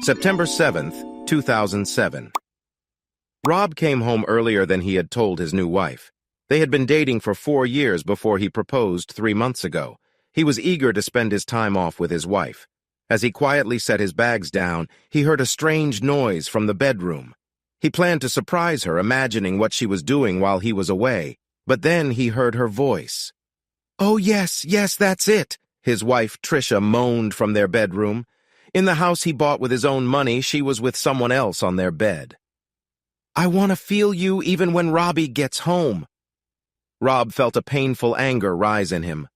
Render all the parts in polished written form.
September 7th, 2007. Rob came home earlier than he had told his new wife. They had been dating for 4 years before he proposed 3 months ago. He was eager to spend his time off with his wife. As he quietly set his bags down, he heard a strange noise from the bedroom. He planned to surprise her, imagining what she was doing while he was away. But then he heard her voice. "Oh, yes, that's it," his wife Trisha moaned from their bedroom. In the house he bought with his own money, she was with someone else on their bed. "I want to feel you even when Robbie gets home." Rob felt a painful anger rise in him.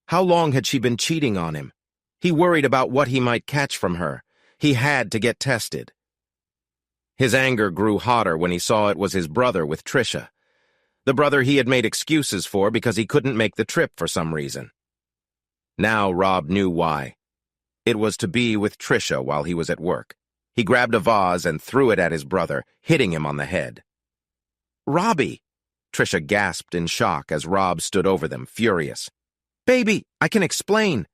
How long had she been cheating on him? He worried about what he might catch from her. He had to get tested. His anger grew hotter when he saw it was his brother with Trisha. The brother he had made excuses for because he couldn't make the trip for some reason. Now Rob knew why. It was to be with Trisha while he was at work. He grabbed a vase and threw it at his brother, hitting him on the head. "Robbie!" Trisha gasped in shock as Rob stood over them, furious. "Baby, I can explain."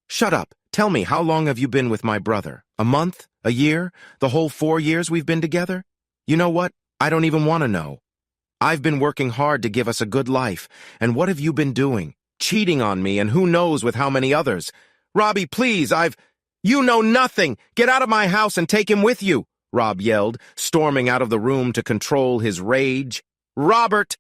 "Shut up. Tell me, how long have you been with my brother? A month? A year? The whole 4 years we've been together? You know what? I don't even want to know. I've been working hard to give us a good life, and what have you been doing? Cheating on me, and who knows with how many others. Robbie, please, You know nothing! Get out of my house and take him with you!" Rob yelled, storming out of the room to control his rage. "Robert!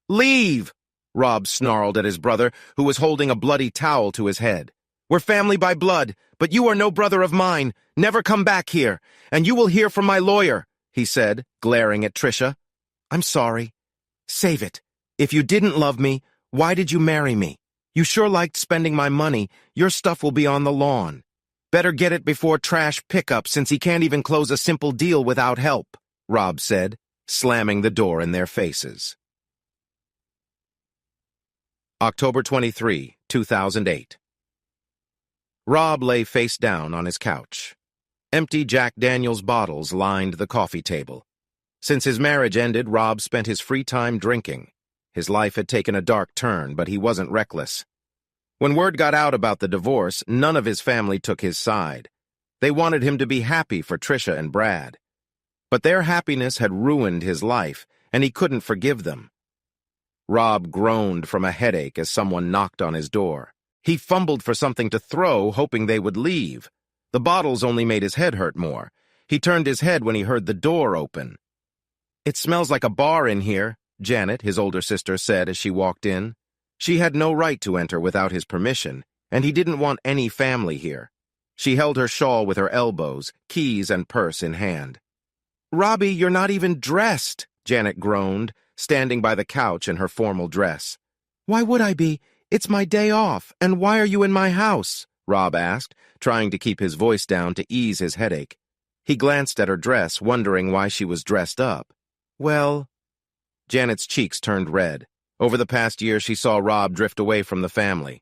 Leave!" Rob snarled at his brother, who was holding a bloody towel to his head. "We're family by blood, but you are no brother of mine. Never come back here, and you will hear from my lawyer," he said, glaring at Trisha. "I'm sorry. Save it. If you didn't love me, why did you marry me? You sure liked spending my money. Your stuff will be on the lawn. Better get it before trash pickup, since he can't even close a simple deal without help," Rob said, slamming the door in their faces. October 23, 2008. Rob lay face down on his couch. Empty Jack Daniels bottles lined the coffee table. Since his marriage ended, Rob spent his free time drinking. His life had taken a dark turn, but he wasn't reckless. When word got out about the divorce, none of his family took his side. They wanted him to be happy for Trisha and Brad. But their happiness had ruined his life, and he couldn't forgive them. Rob groaned from a headache as someone knocked on his door. He fumbled for something to throw, hoping they would leave. The bottles only made his head hurt more. He turned his head when he heard the door open. "It smells like a bar in here," Janet, his older sister, said as she walked in. She had no right to enter without his permission, and he didn't want any family here. She held her shawl with her elbows, keys and purse in hand. "Robbie, you're not even dressed," Janet groaned, standing by the couch in her formal dress. "Why would I be? It's my day off, and why are you in my house?" Rob asked, trying to keep his voice down to ease his headache. He glanced at her dress, wondering why she was dressed up. "Well..." Janet's cheeks turned red. Over the past year, she saw Rob drift away from the family.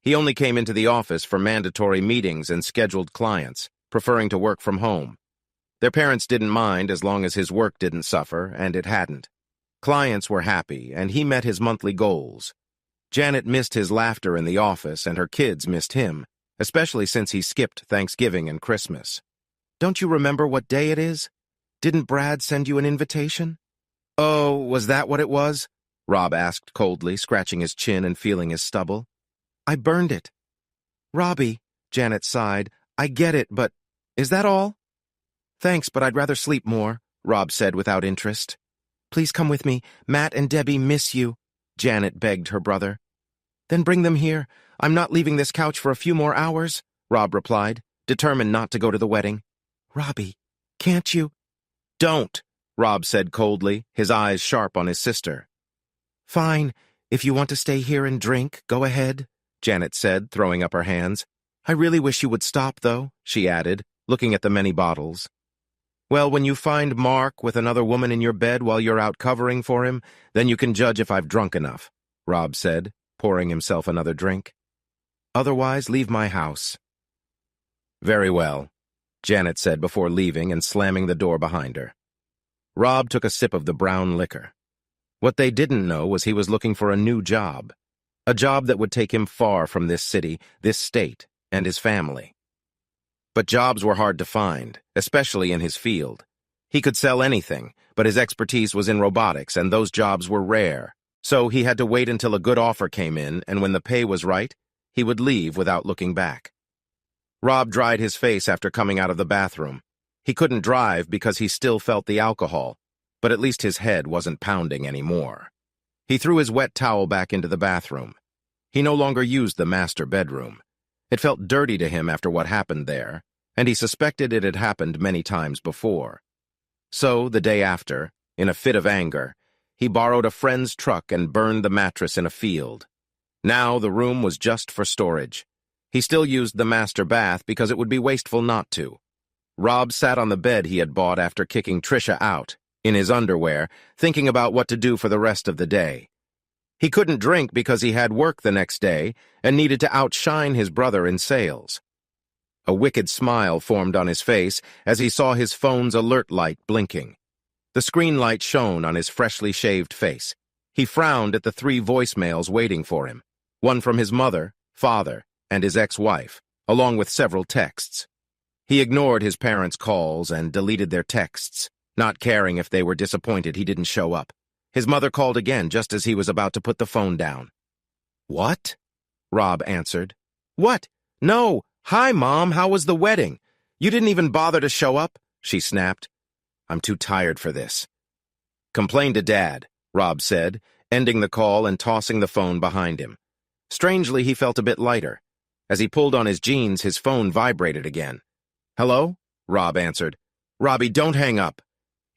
He only came into the office for mandatory meetings and scheduled clients, preferring to work from home. Their parents didn't mind as long as his work didn't suffer, and it hadn't. Clients were happy, and he met his monthly goals. Janet missed his laughter in the office, and her kids missed him, especially since he skipped Thanksgiving and Christmas. "Don't you remember what day it is? Didn't Brad send you an invitation?" "Oh, was that what it was?" Rob asked coldly, scratching his chin and feeling his stubble. "I burned it." "Robbie," Janet sighed, "I get it, but is that all?" "Thanks, but I'd rather sleep more," Rob said without interest. "Please come with me. Matt and Debbie miss you," Janet begged her brother. "Then bring them here. I'm not leaving this couch for a few more hours," Rob replied, determined not to go to the wedding. "Robbie, can't you?" "Don't," Rob said coldly, his eyes sharp on his sister. "Fine. If you want to stay here and drink, go ahead," Janet said, throwing up her hands. "I really wish you would stop, though," she added, looking at the many bottles. "Well, when you find Mark with another woman in your bed while you're out covering for him, then you can judge if I've drunk enough," Rob said, pouring himself another drink. "Otherwise, leave my house." "Very well," Janet said before leaving and slamming the door behind her. Rob took a sip of the brown liquor. What they didn't know was he was looking for a new job. A job that would take him far from this city, this state, and his family. But jobs were hard to find, especially in his field. He could sell anything, but his expertise was in robotics, and those jobs were rare. So he had to wait until a good offer came in, and when the pay was right, he would leave without looking back. Rob dried his face after coming out of the bathroom. He couldn't drive because he still felt the alcohol, but at least his head wasn't pounding anymore. He threw his wet towel back into the bathroom. He no longer used the master bedroom. It felt dirty to him after what happened there, and he suspected it had happened many times before. So, the day after, in a fit of anger, he borrowed a friend's truck and burned the mattress in a field. Now the room was just for storage. He still used the master bath because it would be wasteful not to. Rob sat on the bed he had bought after kicking Trisha out, in his underwear, thinking about what to do for the rest of the day. He couldn't drink because he had work the next day and needed to outshine his brother in sales. A wicked smile formed on his face as he saw his phone's alert light blinking. The screen light shone on his freshly shaved face. He frowned at the 3 voicemails waiting for him, one from his mother, father, and his ex-wife, along with several texts. He ignored his parents' calls and deleted their texts, not caring if they were disappointed he didn't show up. His mother called again just as he was about to put the phone down. "What?" Rob answered. "What? No. Hi, Mom. How was the wedding? You didn't even bother to show up?" she snapped. "I'm too tired for this." "Complain to Dad," Rob said, ending the call and tossing the phone behind him. Strangely, he felt a bit lighter. As he pulled on his jeans, his phone vibrated again. "Hello?" Rob answered. "Robbie, don't hang up."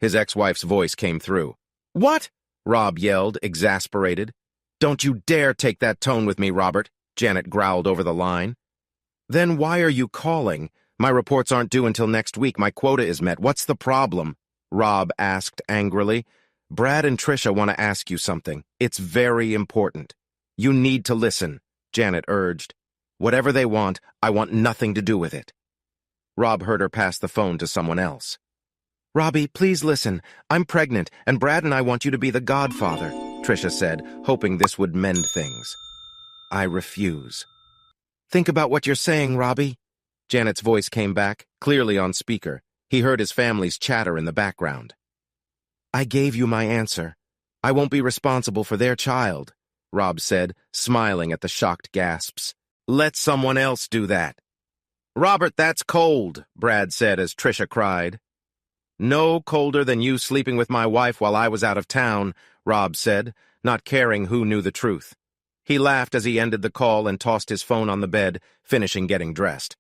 His ex-wife's voice came through. "What?" Rob yelled, exasperated. "Don't you dare take that tone with me, Robert," Janet growled over the line. "Then why are you calling? My reports aren't due until next week. My quota is met. What's the problem?" Rob asked angrily. "Brad and Trisha want to ask you something. It's very important." "You need to listen," Janet urged. "Whatever they want, I want nothing to do with it." Rob heard her pass the phone to someone else. "Robbie, please listen. I'm pregnant, and Brad and I want you to be the godfather," Trisha said, hoping this would mend things. "I refuse." "Think about what you're saying, Robbie." Janet's voice came back, clearly on speaker. He heard his family's chatter in the background. "I gave you my answer. I won't be responsible for their child," Rob said, smiling at the shocked gasps. "Let someone else do that." "Robert, that's cold," Brad said as Trisha cried. "No colder than you sleeping with my wife while I was out of town," Rob said, not caring who knew the truth. He laughed as he ended the call and tossed his phone on the bed, finishing getting dressed.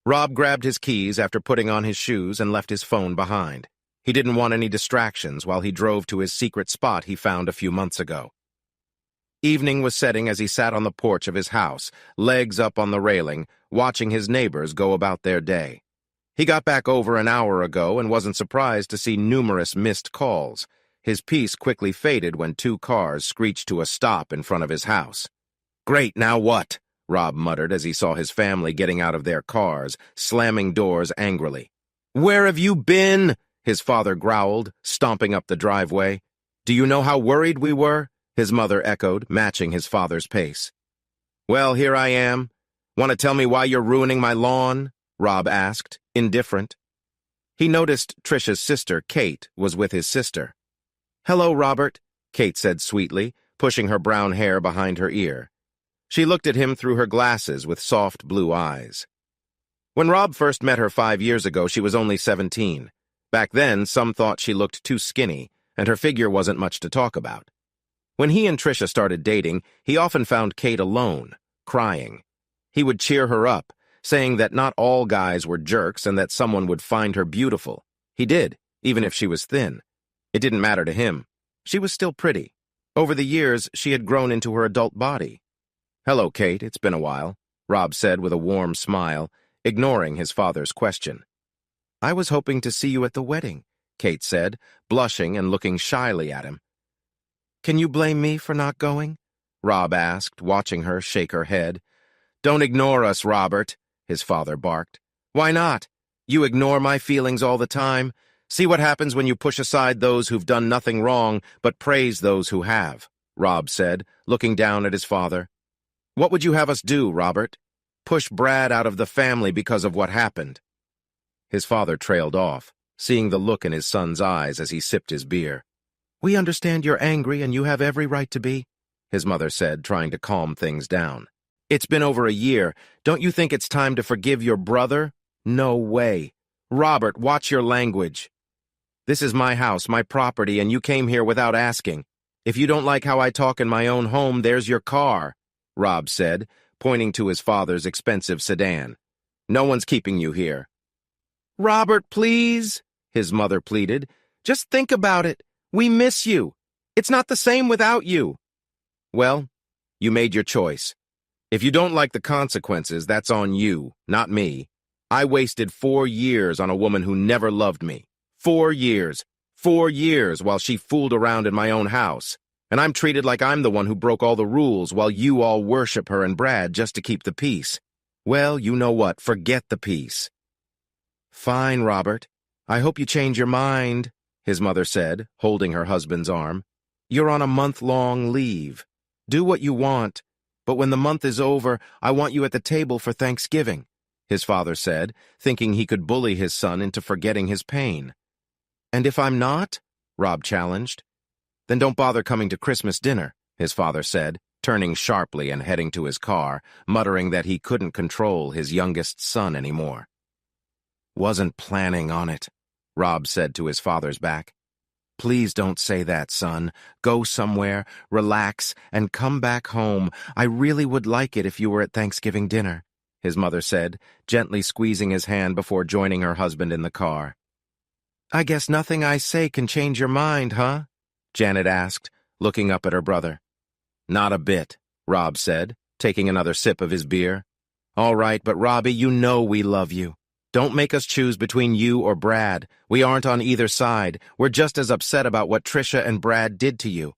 Rob grabbed his keys after putting on his shoes and left his phone behind. He didn't want any distractions while he drove to his secret spot he found a few months ago. Evening was setting as he sat on the porch of his house, legs up on the railing, watching his neighbors go about their day. He got back over an hour ago and wasn't surprised to see numerous missed calls. His peace quickly faded when 2 cars screeched to a stop in front of his house. "Great, now what?" Rob muttered as he saw his family getting out of their cars, slamming doors angrily. "Where have you been?" his father growled, stomping up the driveway. "Do you know how worried we were?" his mother echoed, matching his father's pace. "Well, here I am. Want to tell me why you're ruining my lawn?" Rob asked, indifferent. He noticed Trisha's sister, Kate, was with his sister. "Hello, Robert," Kate said sweetly, pushing her brown hair behind her ear. She looked at him through her glasses with soft blue eyes. When Rob first met her 5 years ago, she was only 17. Back then, some thought she looked too skinny, and her figure wasn't much to talk about. When he and Trisha started dating, he often found Kate alone, crying. He would cheer her up, saying that not all guys were jerks and that someone would find her beautiful. He did, even if she was thin. It didn't matter to him. She was still pretty. Over the years, she had grown into her adult body. "Hello, Kate, it's been a while," Rob said with a warm smile, ignoring his father's question. "I was hoping to see you at the wedding," Kate said, blushing and looking shyly at him. "Can you blame me for not going?" Rob asked, watching her shake her head. "Don't ignore us, Robert," his father barked. "Why not? You ignore my feelings all the time. See what happens when you push aside those who've done nothing wrong, but praise those who have," Rob said, looking down at his father. "What would you have us do, Robert? Push Brad out of the family because of what happened?" His father trailed off, seeing the look in his son's eyes as he sipped his beer. "We understand you're angry and you have every right to be," his mother said, trying to calm things down. "It's been over a year. Don't you think it's time to forgive your brother?" "No way. Robert, watch your language. This is my house, my property, and you came here without asking. If you don't like how I talk in my own home, there's your car," Rob said, pointing to his father's expensive sedan. "No one's keeping you here." "Robert, please," his mother pleaded. "Just think about it. We miss you. It's not the same without you." "Well, you made your choice. If you don't like the consequences, that's on you, not me. I wasted 4 years on a woman who never loved me. 4 years. 4 years while she fooled around in my own house. And I'm treated like I'm the one who broke all the rules while you all worship her and Brad just to keep the peace. Well, you know what? Forget the peace." "Fine, Robert. I hope you change your mind," his mother said, holding her husband's arm. "You're on a month-long leave. Do what you want, but when the month is over, I want you at the table for Thanksgiving," his father said, thinking he could bully his son into forgetting his pain. "And if I'm not?" Rob challenged. "Then don't bother coming to Christmas dinner," his father said, turning sharply and heading to his car, muttering that he couldn't control his youngest son anymore. "Wasn't planning on it," Rob said to his father's back. "Please don't say that, son. Go somewhere, relax, and come back home. I really would like it if you were at Thanksgiving dinner," his mother said, gently squeezing his hand before joining her husband in the car. "I guess nothing I say can change your mind, huh?" Janet asked, looking up at her brother. "Not a bit," Rob said, taking another sip of his beer. "All right, but Robbie, you know we love you. Don't make us choose between you or Brad. We aren't on either side. We're just as upset about what Trisha and Brad did to you.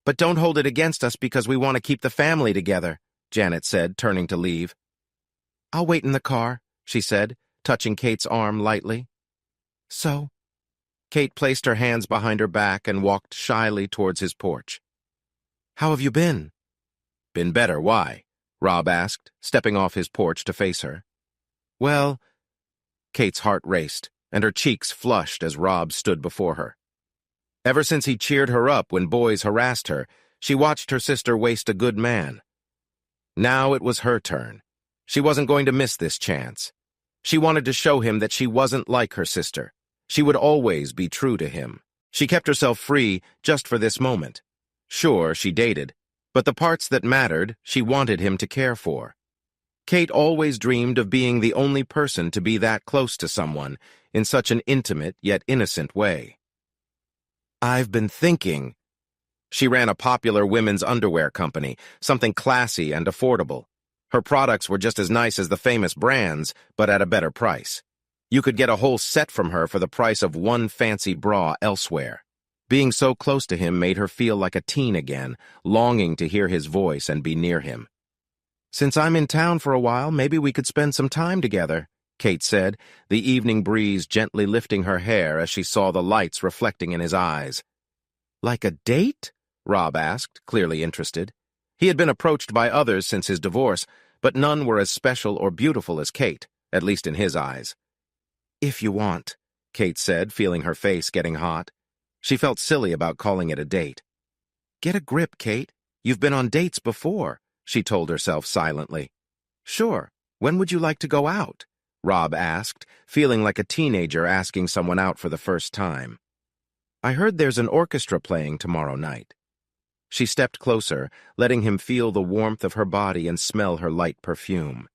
But don't hold it against us because we want to keep the family together," Janet said, turning to leave. "I'll wait in the car," she said, touching Kate's arm lightly. "So?" Kate placed her hands behind her back and walked shyly towards his porch. "How have you been?" "Been better, why?" Rob asked, stepping off his porch to face her. "Well," Kate's heart raced, and her cheeks flushed as Rob stood before her. Ever since he cheered her up when boys harassed her, she watched her sister waste a good man. Now it was her turn. She wasn't going to miss this chance. She wanted to show him that she wasn't like her sister. She would always be true to him. She kept herself free just for this moment. Sure, she dated, but the parts that mattered, she wanted him to care for. Kate always dreamed of being the only person to be that close to someone in such an intimate yet innocent way. "I've been thinking." She ran a popular women's underwear company, something classy and affordable. Her products were just as nice as the famous brands, but at a better price. You could get a whole set from her for the price of one fancy bra elsewhere. Being so close to him made her feel like a teen again, longing to hear his voice and be near him. "Since I'm in town for a while, maybe we could spend some time together," Kate said, the evening breeze gently lifting her hair as she saw the lights reflecting in his eyes. "Like a date?" Rob asked, clearly interested. He had been approached by others since his divorce, but none were as special or beautiful as Kate, at least in his eyes. "If you want," Kate said, feeling her face getting hot. She felt silly about calling it a date. "Get a grip, Kate. You've been on dates before," she told herself silently. "Sure. When would you like to go out?" Rob asked, feeling like a teenager asking someone out for the first time. "I heard there's an orchestra playing tomorrow night." She stepped closer, letting him feel the warmth of her body and smell her light perfume.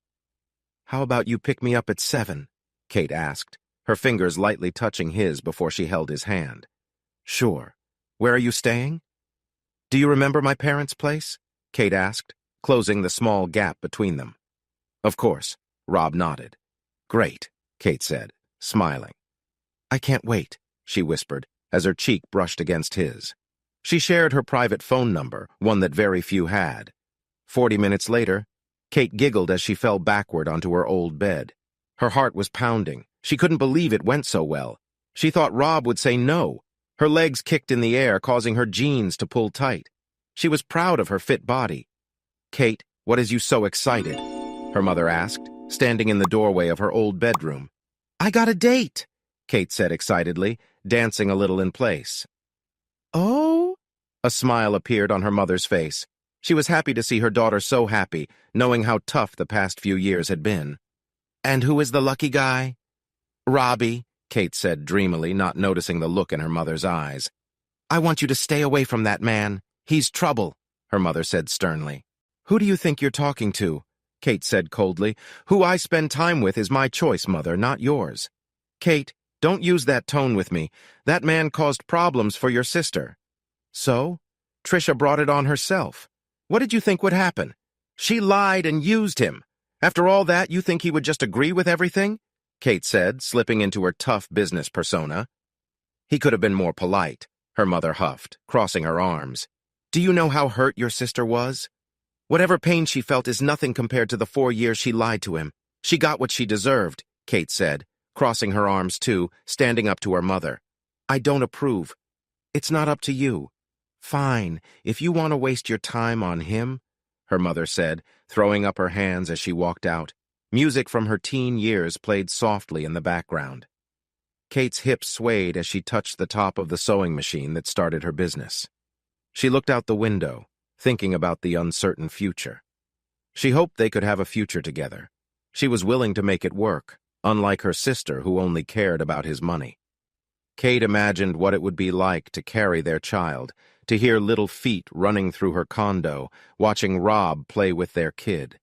"How about you pick me up at 7?" Kate asked, her fingers lightly touching his before she held his hand. "Sure. Where are you staying?" "Do you remember my parents' place?" Kate asked, closing the small gap between them. "Of course," Rob nodded. "Great," Kate said, smiling. "I can't wait," she whispered, as her cheek brushed against his. She shared her private phone number, one that very few had. 40 minutes later, Kate giggled as she fell backward onto her old bed. Her heart was pounding. She couldn't believe it went so well. She thought Rob would say no. Her legs kicked in the air, causing her jeans to pull tight. She was proud of her fit body. "Kate, what has you so excited?" her mother asked, standing in the doorway of her old bedroom. I got a date, Kate said excitedly, dancing a little in place. Oh? A smile appeared on her mother's face. She was happy to see her daughter so happy, knowing how tough the past few years had been. And who is the lucky guy? Robbie, Kate said dreamily, not noticing the look in her mother's eyes. I want you to stay away from that man. He's trouble, her mother said sternly. Who do you think you're talking to? Kate said coldly. Who I spend time with is my choice, Mother, not yours. Kate, don't use that tone with me. That man caused problems for your sister. So? Trisha brought it on herself. What did you think would happen? She lied and used him. After all that, you think he would just agree with everything? Kate said, slipping into her tough business persona. He could have been more polite, her mother huffed, crossing her arms. Do you know how hurt your sister was? Whatever pain she felt is nothing compared to the 4 years she lied to him. She got what she deserved, Kate said, crossing her arms too, standing up to her mother. I don't approve. It's not up to you. Fine, if you want to waste your time on him, her mother said, throwing up her hands as she walked out. Music from her teen years played softly in the background. Kate's hips swayed as she touched the top of the sewing machine that started her business. She looked out the window, thinking about the uncertain future. She hoped they could have a future together. She was willing to make it work, unlike her sister who only cared about his money. Kate imagined what it would be like to carry their child, to hear little feet running through her condo, watching Rob play with their kid.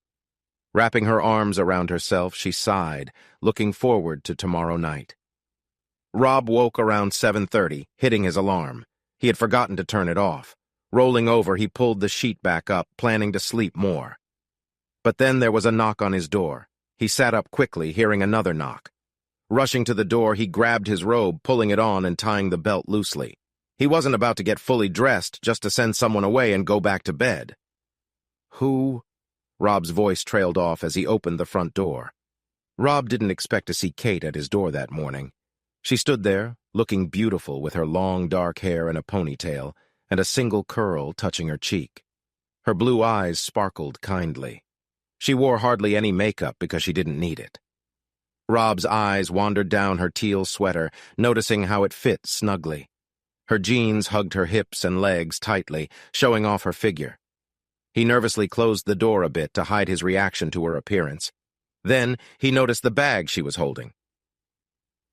Wrapping her arms around herself, she sighed, looking forward to tomorrow night. Rob woke around 7:30, hitting his alarm. He had forgotten to turn it off. Rolling over, he pulled the sheet back up, planning to sleep more. But then there was a knock on his door. He sat up quickly, hearing another knock. Rushing to the door, he grabbed his robe, pulling it on and tying the belt loosely. He wasn't about to get fully dressed just to send someone away and go back to bed. Who? Rob's voice trailed off as he opened the front door. Rob didn't expect to see Kate at his door that morning. She stood there, looking beautiful with her long dark hair in a ponytail and a single curl touching her cheek. Her blue eyes sparkled kindly. She wore hardly any makeup because she didn't need it. Rob's eyes wandered down her teal sweater, noticing how it fit snugly. Her jeans hugged her hips and legs tightly, showing off her figure. He nervously closed the door a bit to hide his reaction to her appearance. Then he noticed the bag she was holding.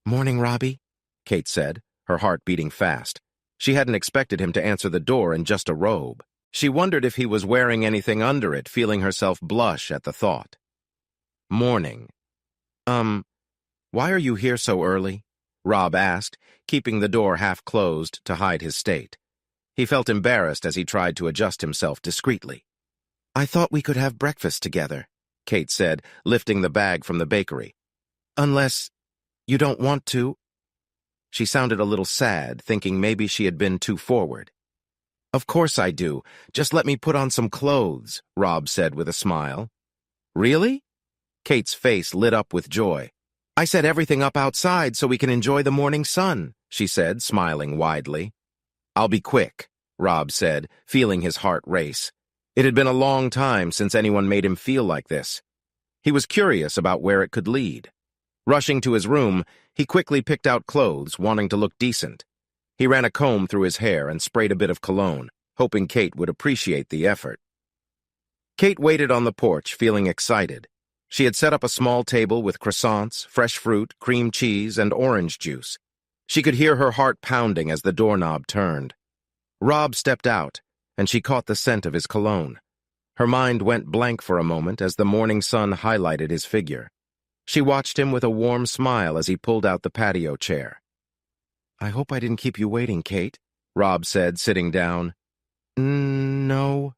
Morning, Robbie, Kate said, her heart beating fast. She hadn't expected him to answer the door in just a robe. She wondered if he was wearing anything under it, feeling herself blush at the thought. Morning. Why are you here so early? Rob asked, keeping the door half closed to hide his state. He felt embarrassed as he tried to adjust himself discreetly. I thought we could have breakfast together, Kate said, lifting the bag from the bakery. Unless you don't want to. She sounded a little sad, thinking maybe she had been too forward. Of course I do. Just let me put on some clothes, Rob said with a smile. Really? Kate's face lit up with joy. I set everything up outside so we can enjoy the morning sun, she said, smiling widely. I'll be quick, Rob said, feeling his heart race. It had been a long time since anyone made him feel like this. He was curious about where it could lead. Rushing to his room, he quickly picked out clothes, wanting to look decent. He ran a comb through his hair and sprayed a bit of cologne, hoping Kate would appreciate the effort. Kate waited on the porch, feeling excited. She had set up a small table with croissants, fresh fruit, cream cheese, and orange juice. She could hear her heart pounding as the doorknob turned. Rob stepped out, and she caught the scent of his cologne. Her mind went blank for a moment as the morning sun highlighted his figure. She watched him with a warm smile as he pulled out the patio chair. I hope I didn't keep you waiting, Kate, Rob said, sitting down. No,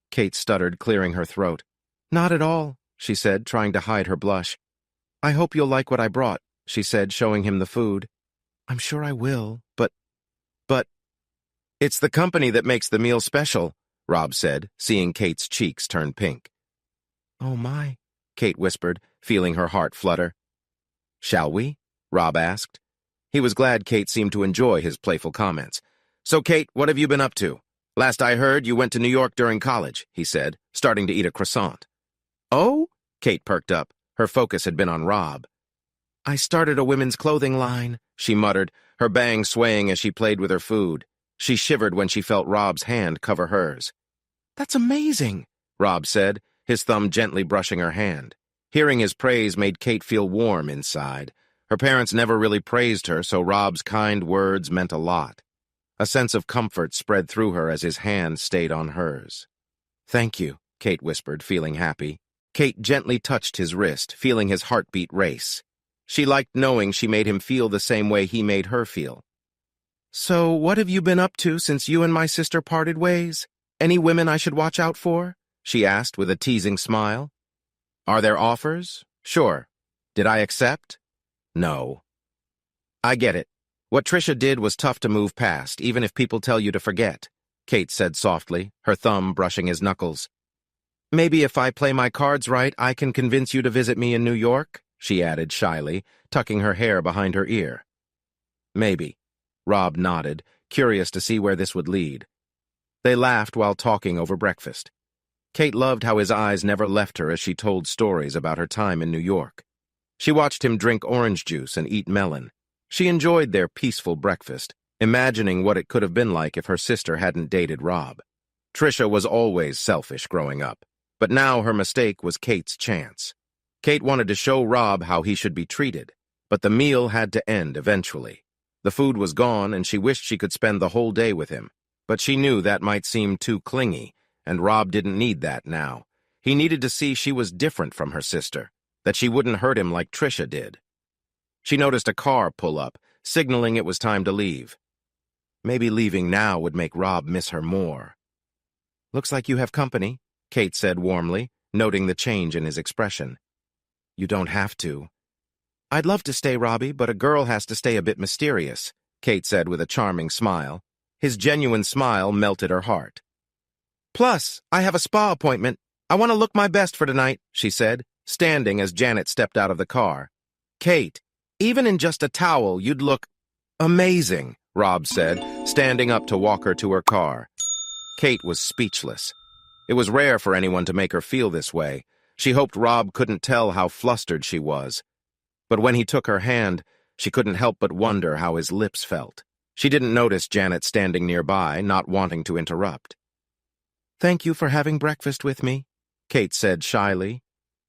Kate stuttered, clearing her throat. Not at all, she said, trying to hide her blush. I hope you'll like what I brought, she said, showing him the food. I'm sure I will, but... It's the company that makes the meal special, Rob said, seeing Kate's cheeks turn pink. Oh my, Kate whispered, feeling her heart flutter. Shall we? Rob asked. He was glad Kate seemed to enjoy his playful comments. So, Kate, what have you been up to? Last I heard, you went to New York during college, he said, starting to eat a croissant. Oh? Kate perked up. Her focus had been on Rob. I started a women's clothing line, she muttered, her bangs swaying as she played with her food. She shivered when she felt Rob's hand cover hers. That's amazing, Rob said, his thumb gently brushing her hand. Hearing his praise made Kate feel warm inside. Her parents never really praised her, so Rob's kind words meant a lot. A sense of comfort spread through her as his hand stayed on hers. Thank you, Kate whispered, feeling happy. Kate gently touched his wrist, feeling his heartbeat race. She liked knowing she made him feel the same way he made her feel. So, what have you been up to since you and my sister parted ways? Any women I should watch out for? She asked with a teasing smile. Are there offers? Sure. Did I accept? No. I get it. What Trisha did was tough to move past, even if people tell you to forget, Kate said softly, her thumb brushing his knuckles. Maybe if I play my cards right, I can convince you to visit me in New York, she added shyly, tucking her hair behind her ear. Maybe. Rob nodded, curious to see where this would lead. They laughed while talking over breakfast. Kate loved how his eyes never left her as she told stories about her time in New York. She watched him drink orange juice and eat melon. She enjoyed their peaceful breakfast, imagining what it could have been like if her sister hadn't dated Rob. Trisha was always selfish growing up, but now her mistake was Kate's chance. Kate wanted to show Rob how he should be treated, but the meal had to end eventually. The food was gone, and she wished she could spend the whole day with him, but she knew that might seem too clingy, and Rob didn't need that now. He needed to see she was different from her sister, that she wouldn't hurt him like Trisha did. She noticed a car pull up, signaling it was time to leave. Maybe leaving now would make Rob miss her more. Looks like you have company, Kate said warmly, noting the change in his expression. You don't have to. I'd love to stay, Robbie, but a girl has to stay a bit mysterious, Kate said with a charming smile. His genuine smile melted her heart. Plus, I have a spa appointment. I want to look my best for tonight, she said, standing as Janet stepped out of the car. Kate, even in just a towel, you'd look amazing, Rob said, standing up to walk her to her car. Kate was speechless. It was rare for anyone to make her feel this way. She hoped Rob couldn't tell how flustered she was. But when he took her hand, she couldn't help but wonder how his lips felt. She didn't notice Janet standing nearby, not wanting to interrupt. Thank you for having breakfast with me, Kate said shyly.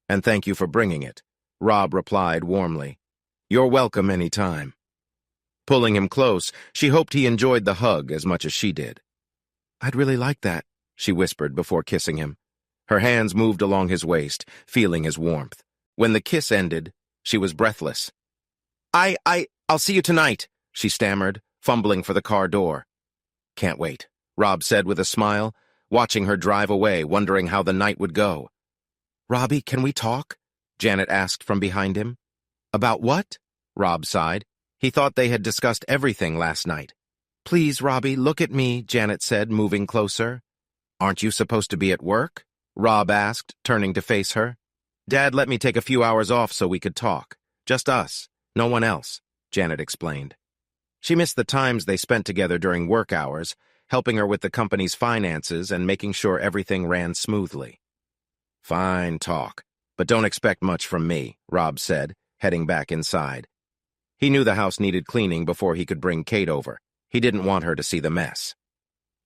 And thank you for bringing it, Rob replied warmly. You're welcome any time. Pulling him close, she hoped he enjoyed the hug as much as she did. I'd really like that, she whispered before kissing him. Her hands moved along his waist, feeling his warmth. When the kiss ended, she was breathless. I'll see you tonight, she stammered, fumbling for the car door. Can't wait, Rob said with a smile, watching her drive away, wondering how the night would go. Robbie, can we talk? Janet asked from behind him. About what? Rob sighed. He thought they had discussed everything last night. Please, Robbie, look at me, Janet said, moving closer. Aren't you supposed to be at work? Rob asked, turning to face her. Dad let me take a few hours off so we could talk. Just us, no one else, Janet explained. She missed the times they spent together during work hours, helping her with the company's finances and making sure everything ran smoothly. Fine talk, but don't expect much from me, Rob said, heading back inside. He knew the house needed cleaning before he could bring Kate over. He didn't want her to see the mess.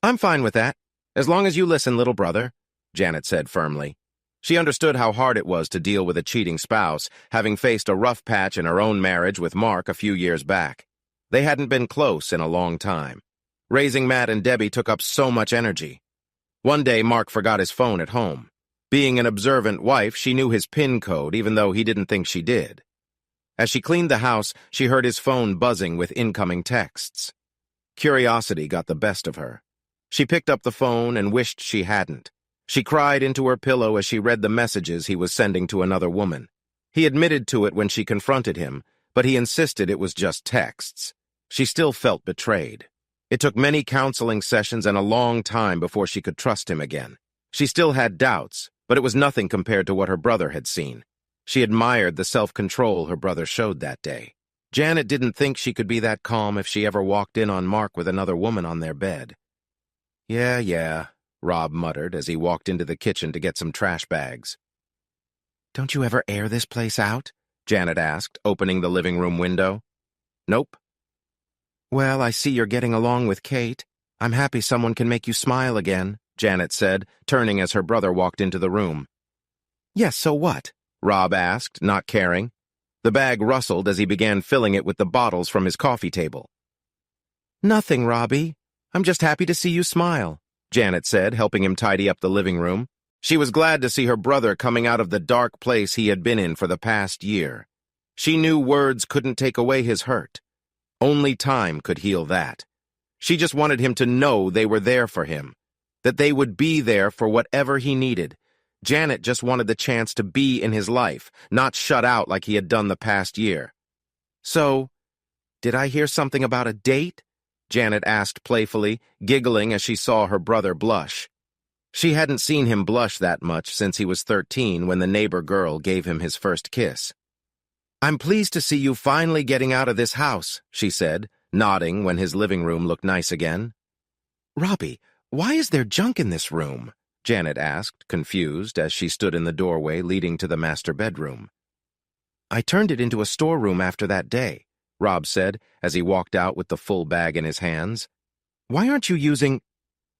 I'm fine with that, as long as you listen, little brother, Janet said firmly. She understood how hard it was to deal with a cheating spouse, having faced a rough patch in her own marriage with Mark a few years back. They hadn't been close in a long time. Raising Matt and Debbie took up so much energy. One day, Mark forgot his phone at home. Being an observant wife, she knew his PIN code, even though he didn't think she did. As she cleaned the house, she heard his phone buzzing with incoming texts. Curiosity got the best of her. She picked up the phone and wished she hadn't. She cried into her pillow as she read the messages he was sending to another woman. He admitted to it when she confronted him, but he insisted it was just texts. She still felt betrayed. It took many counseling sessions and a long time before she could trust him again. She still had doubts, but it was nothing compared to what her brother had seen. She admired the self-control her brother showed that day. Janet didn't think she could be that calm if she ever walked in on Mark with another woman on their bed. Yeah, Rob muttered as he walked into the kitchen to get some trash bags. Don't you ever air this place out? Janet asked, opening the living room window. Nope. Well, I see you're getting along with Kate. I'm happy someone can make you smile again, Janet said, turning as her brother walked into the room. Yes, so what? Rob asked, not caring. The bag rustled as he began filling it with the bottles from his coffee table. Nothing, Robbie. I'm just happy to see you smile, Janet said, helping him tidy up the living room. She was glad to see her brother coming out of the dark place he had been in for the past year. She knew words couldn't take away his hurt. Only time could heal that. She just wanted him to know they were there for him, that they would be there for whatever he needed. Janet just wanted the chance to be in his life, not shut out like he had done the past year. So, did I hear something about a date? Janet asked playfully, giggling as she saw her brother blush. She hadn't seen him blush that much since he was 13 when the neighbor girl gave him his first kiss. I'm pleased to see you finally getting out of this house, she said, nodding when his living room looked nice again. Robbie, why is there junk in this room? Janet asked, confused, as she stood in the doorway leading to the master bedroom. I turned it into a storeroom after that day, Rob said, as he walked out with the full bag in his hands. Why aren't you using...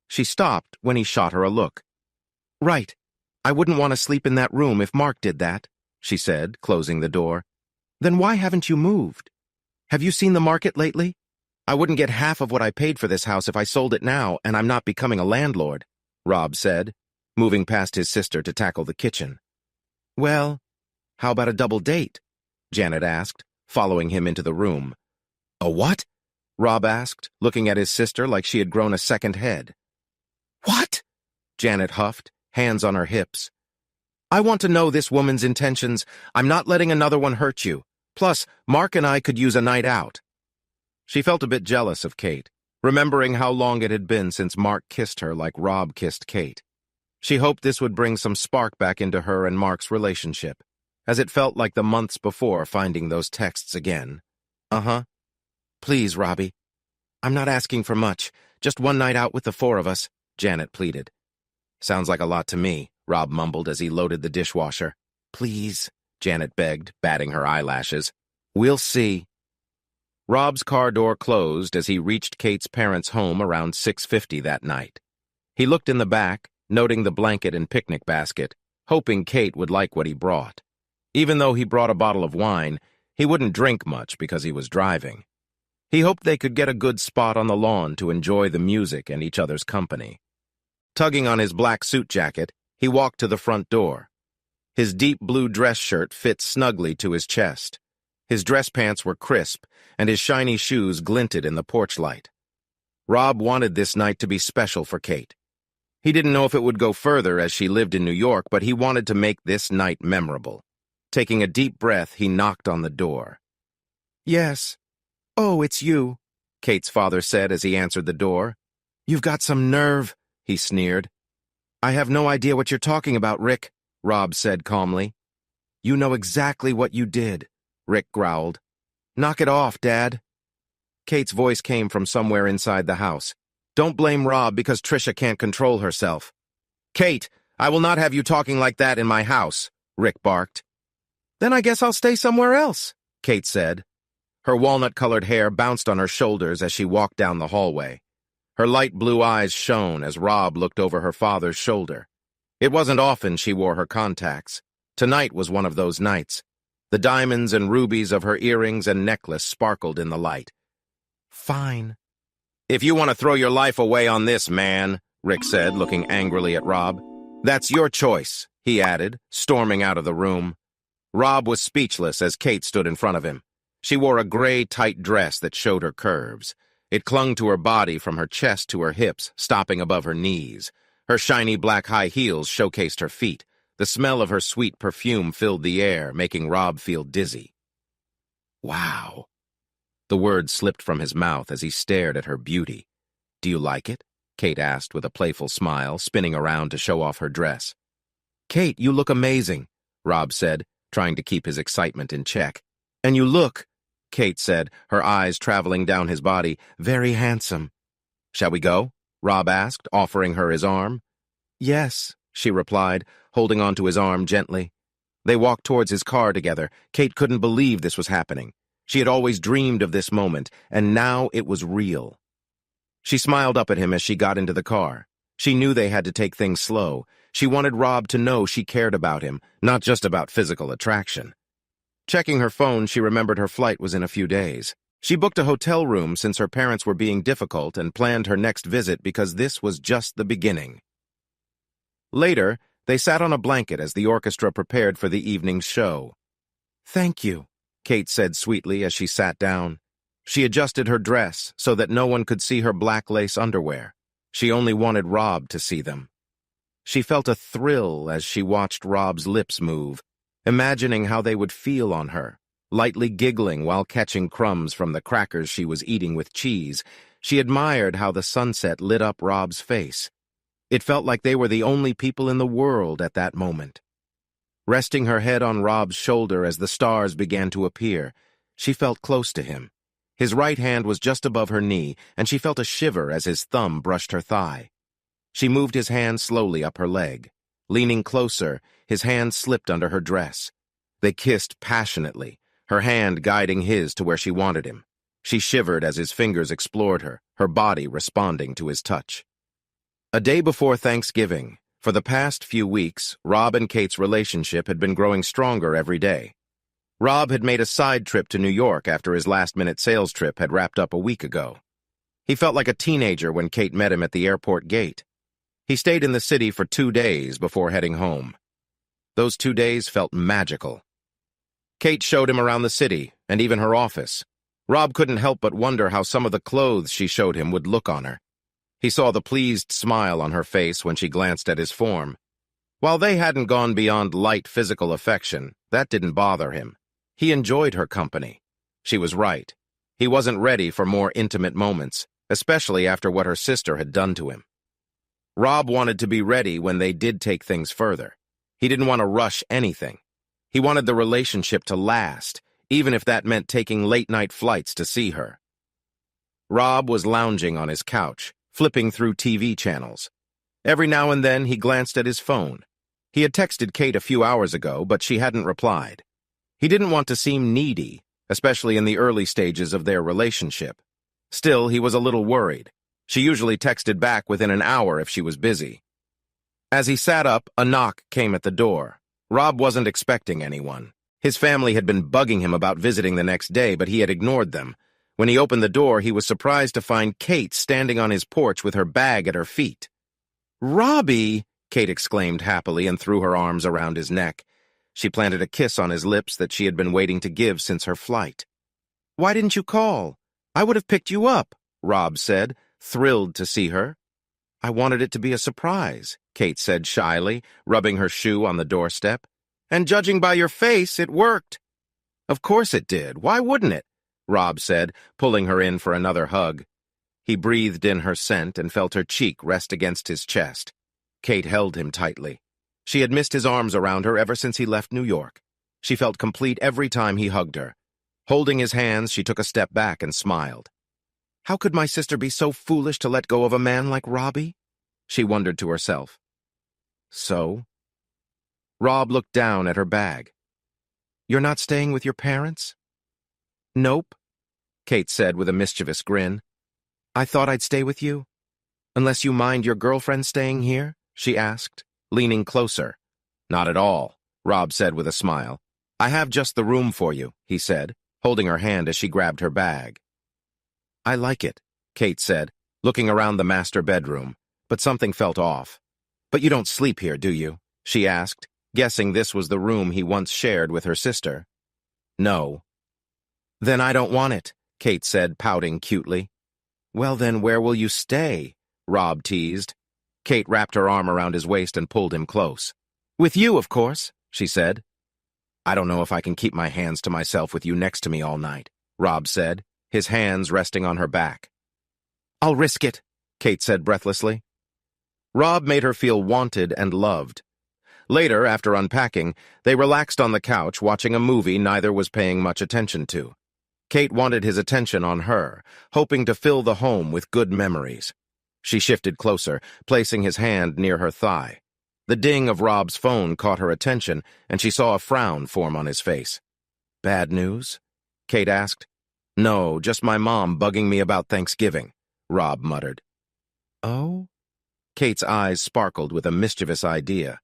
She stopped when he shot her a look. Right. I wouldn't want to sleep in that room if Mark did that, she said, closing the door. Then why haven't you moved? Have you seen the market lately? I wouldn't get half of what I paid for this house if I sold it now, and I'm not becoming a landlord, Rob said, moving past his sister to tackle the kitchen. Well, how about a double date? Janet asked, following him into the room. A what? Rob asked, looking at his sister like she had grown a second head. What? Janet huffed, hands on her hips. I want to know this woman's intentions. I'm not letting another one hurt you. Plus, Mark and I could use a night out. She felt a bit jealous of Kate, remembering how long it had been since Mark kissed her like Rob kissed Kate. She hoped this would bring some spark back into her and Mark's relationship, as it felt like the months before finding those texts again. Uh-huh. Please, Robbie. I'm not asking for much. Just one night out with the four of us, Janet pleaded. Sounds like a lot to me, Rob mumbled as he loaded the dishwasher. Please, Janet begged, batting her eyelashes. We'll see. Rob's car door closed as he reached Kate's parents' home around 6:50 that night. He looked in the back, noting the blanket and picnic basket, hoping Kate would like what he brought. Even though he brought a bottle of wine, he wouldn't drink much because he was driving. He hoped they could get a good spot on the lawn to enjoy the music and each other's company. Tugging on his black suit jacket, he walked to the front door. His deep blue dress shirt fit snugly to his chest. His dress pants were crisp, and his shiny shoes glinted in the porch light. Rob wanted this night to be special for Kate. He didn't know if it would go further as she lived in New York, but he wanted to make this night memorable. Taking a deep breath, he knocked on the door. Yes. Oh, it's you, Kate's father said as he answered the door. You've got some nerve, he sneered. I have no idea what you're talking about, Rick, Rob said calmly. You know exactly what you did, Rick growled. Knock it off, Dad. Kate's voice came from somewhere inside the house. Don't blame Rob because Trisha can't control herself. Kate, I will not have you talking like that in my house, Rick barked. Then I guess I'll stay somewhere else, Kate said. Her walnut-colored hair bounced on her shoulders as she walked down the hallway. Her light blue eyes shone as Rob looked over her father's shoulder. It wasn't often she wore her contacts. Tonight was one of those nights. The diamonds and rubies of her earrings and necklace sparkled in the light. Fine. If you want to throw your life away on this, man, Rick said, looking angrily at Rob. That's your choice, he added, storming out of the room. Rob was speechless as Kate stood in front of him. She wore a gray, tight dress that showed her curves. It clung to her body from her chest to her hips, stopping above her knees. Her shiny black high heels showcased her feet. The smell of her sweet perfume filled the air, making Rob feel dizzy. Wow. The words slipped from his mouth as he stared at her beauty. Do you like it? Kate asked with a playful smile, spinning around to show off her dress. Kate, you look amazing, Rob said, trying to keep his excitement in check. And you look, Kate said, her eyes traveling down his body, very handsome. Shall we go? Rob asked, offering her his arm. Yes, she replied, holding onto his arm gently. They walked towards his car together. Kate couldn't believe this was happening. She had always dreamed of this moment, and now it was real. She smiled up at him as she got into the car. She knew they had to take things slow. She wanted Rob to know she cared about him, not just about physical attraction. Checking her phone, she remembered her flight was in a few days. She booked a hotel room since her parents were being difficult and planned her next visit because this was just the beginning. Later, they sat on a blanket as the orchestra prepared for the evening's show. "Thank you," Kate said sweetly as she sat down. She adjusted her dress so that no one could see her black lace underwear. She only wanted Rob to see them. She felt a thrill as she watched Rob's lips move, imagining how they would feel on her. Lightly giggling while catching crumbs from the crackers she was eating with cheese, she admired how the sunset lit up Rob's face. It felt like they were the only people in the world at that moment. Resting her head on Rob's shoulder as the stars began to appear, she felt close to him. His right hand was just above her knee, and she felt a shiver as his thumb brushed her thigh. She moved his hand slowly up her leg. Leaning closer, his hand slipped under her dress. They kissed passionately, her hand guiding his to where she wanted him. She shivered as his fingers explored her body responding to his touch. A day before Thanksgiving, for the past few weeks, Rob and Kate's relationship had been growing stronger every day. Rob had made a side trip to New York after his last-minute sales trip had wrapped up a week ago. He felt like a teenager when Kate met him at the airport gate. He stayed in the city for 2 days before heading home. Those 2 days felt magical. Kate showed him around the city, and even her office. Rob couldn't help but wonder how some of the clothes she showed him would look on her. He saw the pleased smile on her face when she glanced at his form. While they hadn't gone beyond light physical affection, that didn't bother him. He enjoyed her company. She was right. He wasn't ready for more intimate moments, especially after what her sister had done to him. Rob wanted to be ready when they did take things further. He didn't want to rush anything. He wanted the relationship to last, even if that meant taking late-night flights to see her. Rob was lounging on his couch, flipping through TV channels. Every now and then, he glanced at his phone. He had texted Kate a few hours ago, but she hadn't replied. He didn't want to seem needy, especially in the early stages of their relationship. Still, he was a little worried. She usually texted back within an hour if she was busy. As he sat up, a knock came at the door. Rob wasn't expecting anyone. His family had been bugging him about visiting the next day, but he had ignored them. When he opened the door, he was surprised to find Kate standing on his porch with her bag at her feet. "Robbie!" Kate exclaimed happily and threw her arms around his neck. She planted a kiss on his lips that she had been waiting to give since her flight. "Why didn't you call? I would have picked you up," Rob said, thrilled to see her. "I wanted it to be a surprise," Kate said shyly, rubbing her shoe on the doorstep. "And judging by your face, it worked." "Of course it did. Why wouldn't it?" Rob said, pulling her in for another hug. He breathed in her scent and felt her cheek rest against his chest. Kate held him tightly. She had missed his arms around her ever since he left New York. She felt complete every time he hugged her. Holding his hands, she took a step back and smiled. How could my sister be so foolish to let go of a man like Robbie? She wondered to herself. So? Rob looked down at her bag. "You're not staying with your parents?" "Nope," Kate said with a mischievous grin. "I thought I'd stay with you. Unless you mind your girlfriend staying here?" she asked, leaning closer. "Not at all," Rob said with a smile. "I have just the room for you," he said, holding her hand as she grabbed her bag. "I like it," Kate said, looking around the master bedroom, but something felt off. "But you don't sleep here, do you?" she asked, guessing this was the room he once shared with her sister. "No." "Then I don't want it," Kate said, pouting cutely. "Well then, where will you stay?" Rob teased. Kate wrapped her arm around his waist and pulled him close. "With you, of course," she said. "I don't know if I can keep my hands to myself with you next to me all night," Rob said, his hands resting on her back. "I'll risk it," Kate said breathlessly. Rob made her feel wanted and loved. Later, after unpacking, they relaxed on the couch watching a movie neither was paying much attention to. Kate wanted his attention on her, hoping to fill the home with good memories. She shifted closer, placing his hand near her thigh. The ding of Rob's phone caught her attention, and she saw a frown form on his face. "Bad news?" Kate asked. "No, just my mom bugging me about Thanksgiving," Rob muttered. "Oh?" Kate's eyes sparkled with a mischievous idea.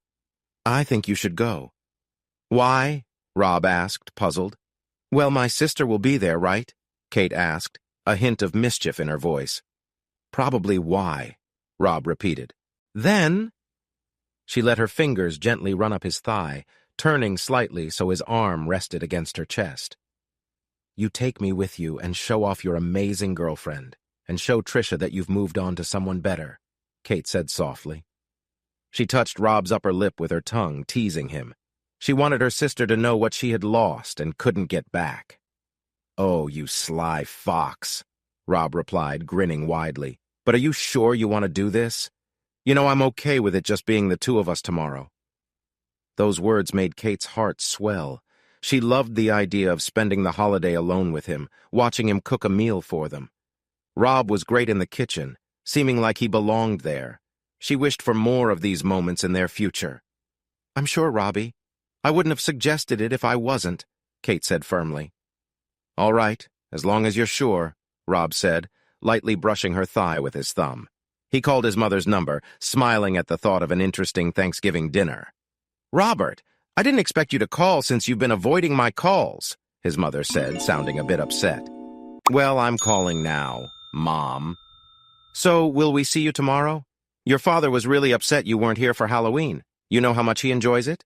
"I think you should go." "Why?" Rob asked, puzzled. "Well, my sister will be there, right?" Kate asked, a hint of mischief in her voice. "Probably why," Rob repeated. "Then—" She let her fingers gently run up his thigh, turning slightly so his arm rested against her chest. "You take me with you and show off your amazing girlfriend, and show Trisha that you've moved on to someone better," Kate said softly. She touched Rob's upper lip with her tongue, teasing him. She wanted her sister to know what she had lost and couldn't get back. "Oh, you sly fox," Rob replied, grinning widely. "But are you sure you want to do this? You know, I'm okay with it just being the two of us tomorrow." Those words made Kate's heart swell. She loved the idea of spending the holiday alone with him, watching him cook a meal for them. Rob was great in the kitchen, seeming like he belonged there. She wished for more of these moments in their future. "I'm sure, Robbie. I wouldn't have suggested it if I wasn't," Kate said firmly. "All right, as long as you're sure," Rob said, lightly brushing her thigh with his thumb. He called his mother's number, smiling at the thought of an interesting Thanksgiving dinner. "Robert, I didn't expect you to call since you've been avoiding my calls," his mother said, sounding a bit upset. "Well, I'm calling now, Mom. So, will we see you tomorrow? Your father was really upset you weren't here for Halloween. You know how much he enjoys it?"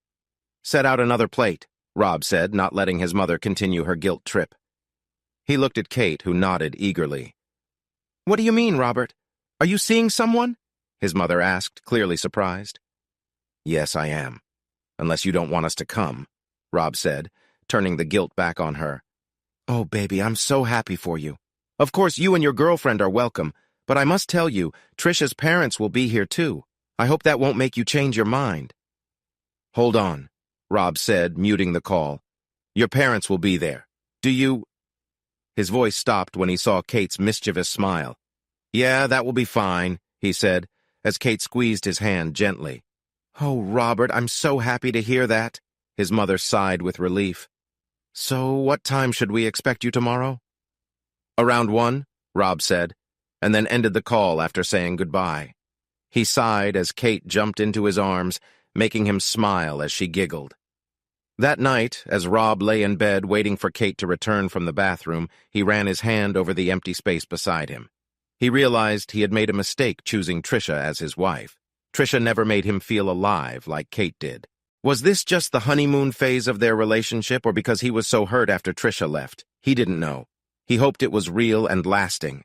"Set out another plate," Rob said, not letting his mother continue her guilt trip. He looked at Kate, who nodded eagerly. "What do you mean, Robert? Are you seeing someone?" his mother asked, clearly surprised. "Yes, I am. Unless you don't want us to come," Rob said, turning the guilt back on her. "Oh, baby, I'm so happy for you. Of course, you and your girlfriend are welcome, but I must tell you, Trisha's parents will be here too. I hope that won't make you change your mind." "Hold on," Rob said, muting the call. "Your parents will be there. Do you—" His voice stopped when he saw Kate's mischievous smile. "Yeah, that will be fine," he said, as Kate squeezed his hand gently. "Oh, Robert, I'm so happy to hear that," his mother sighed with relief. "So, what time should we expect you tomorrow?" "Around 1, Rob said, and then ended the call after saying goodbye. He sighed as Kate jumped into his arms, making him smile as she giggled. That night, as Rob lay in bed waiting for Kate to return from the bathroom, he ran his hand over the empty space beside him. He realized he had made a mistake choosing Trisha as his wife. Trisha never made him feel alive like Kate did. Was this just the honeymoon phase of their relationship, or because he was so hurt after Trisha left? He didn't know. He hoped it was real and lasting.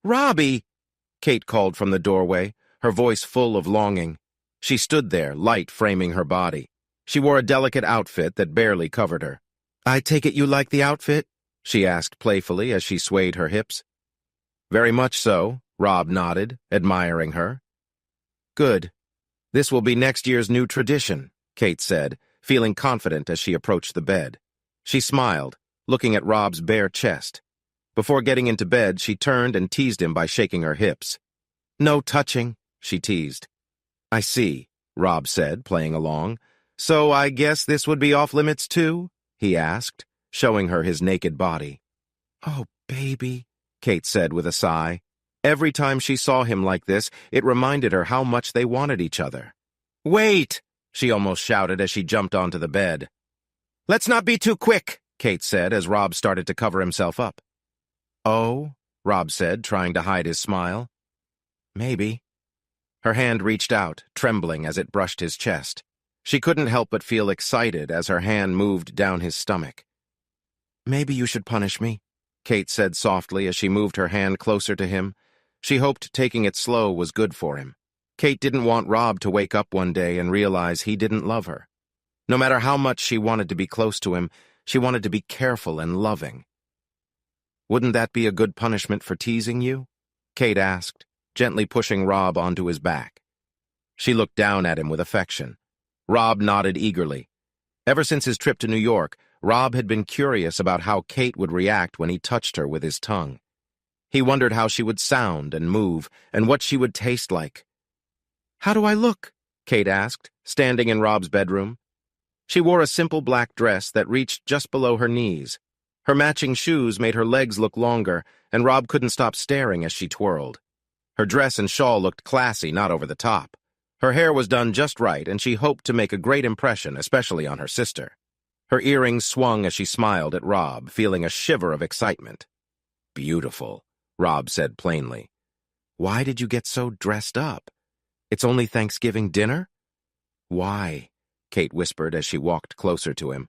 "Robbie!" Kate called from the doorway, her voice full of longing. She stood there, light framing her body. She wore a delicate outfit that barely covered her. "I take it you like the outfit?" she asked playfully as she swayed her hips. "Very much so," Rob nodded, admiring her. "Good. This will be next year's new tradition," Kate said, feeling confident as she approached the bed. She smiled, looking at Rob's bare chest. Before getting into bed, she turned and teased him by shaking her hips. "No touching," she teased. "I see," Rob said, playing along. "So I guess this would be off limits too?" he asked, showing her his naked body. "Oh, baby," Kate said with a sigh. Every time she saw him like this, it reminded her how much they wanted each other. "Wait!" she almost shouted as she jumped onto the bed. "Let's not be too quick," Kate said as Rob started to cover himself up. "Oh?" Rob said, trying to hide his smile. "Maybe." Her hand reached out, trembling as it brushed his chest. She couldn't help but feel excited as her hand moved down his stomach. "Maybe you should punish me," Kate said softly as she moved her hand closer to him. She hoped taking it slow was good for him. Kate didn't want Rob to wake up one day and realize he didn't love her. No matter how much she wanted to be close to him, she wanted to be careful and loving. "Wouldn't that be a good punishment for teasing you?" Kate asked, gently pushing Rob onto his back. She looked down at him with affection. Rob nodded eagerly. Ever since his trip to New York, Rob had been curious about how Kate would react when he touched her with his tongue. He wondered how she would sound and move, and what she would taste like. "How do I look?" Kate asked, standing in Rob's bedroom. She wore a simple black dress that reached just below her knees. Her matching shoes made her legs look longer, and Rob couldn't stop staring as she twirled. Her dress and shawl looked classy, not over the top. Her hair was done just right, and she hoped to make a great impression, especially on her sister. Her earrings swung as she smiled at Rob, feeling a shiver of excitement. "Beautiful," Rob said plainly. "Why did you get so dressed up? It's only Thanksgiving dinner?" "Why?" Kate whispered as she walked closer to him.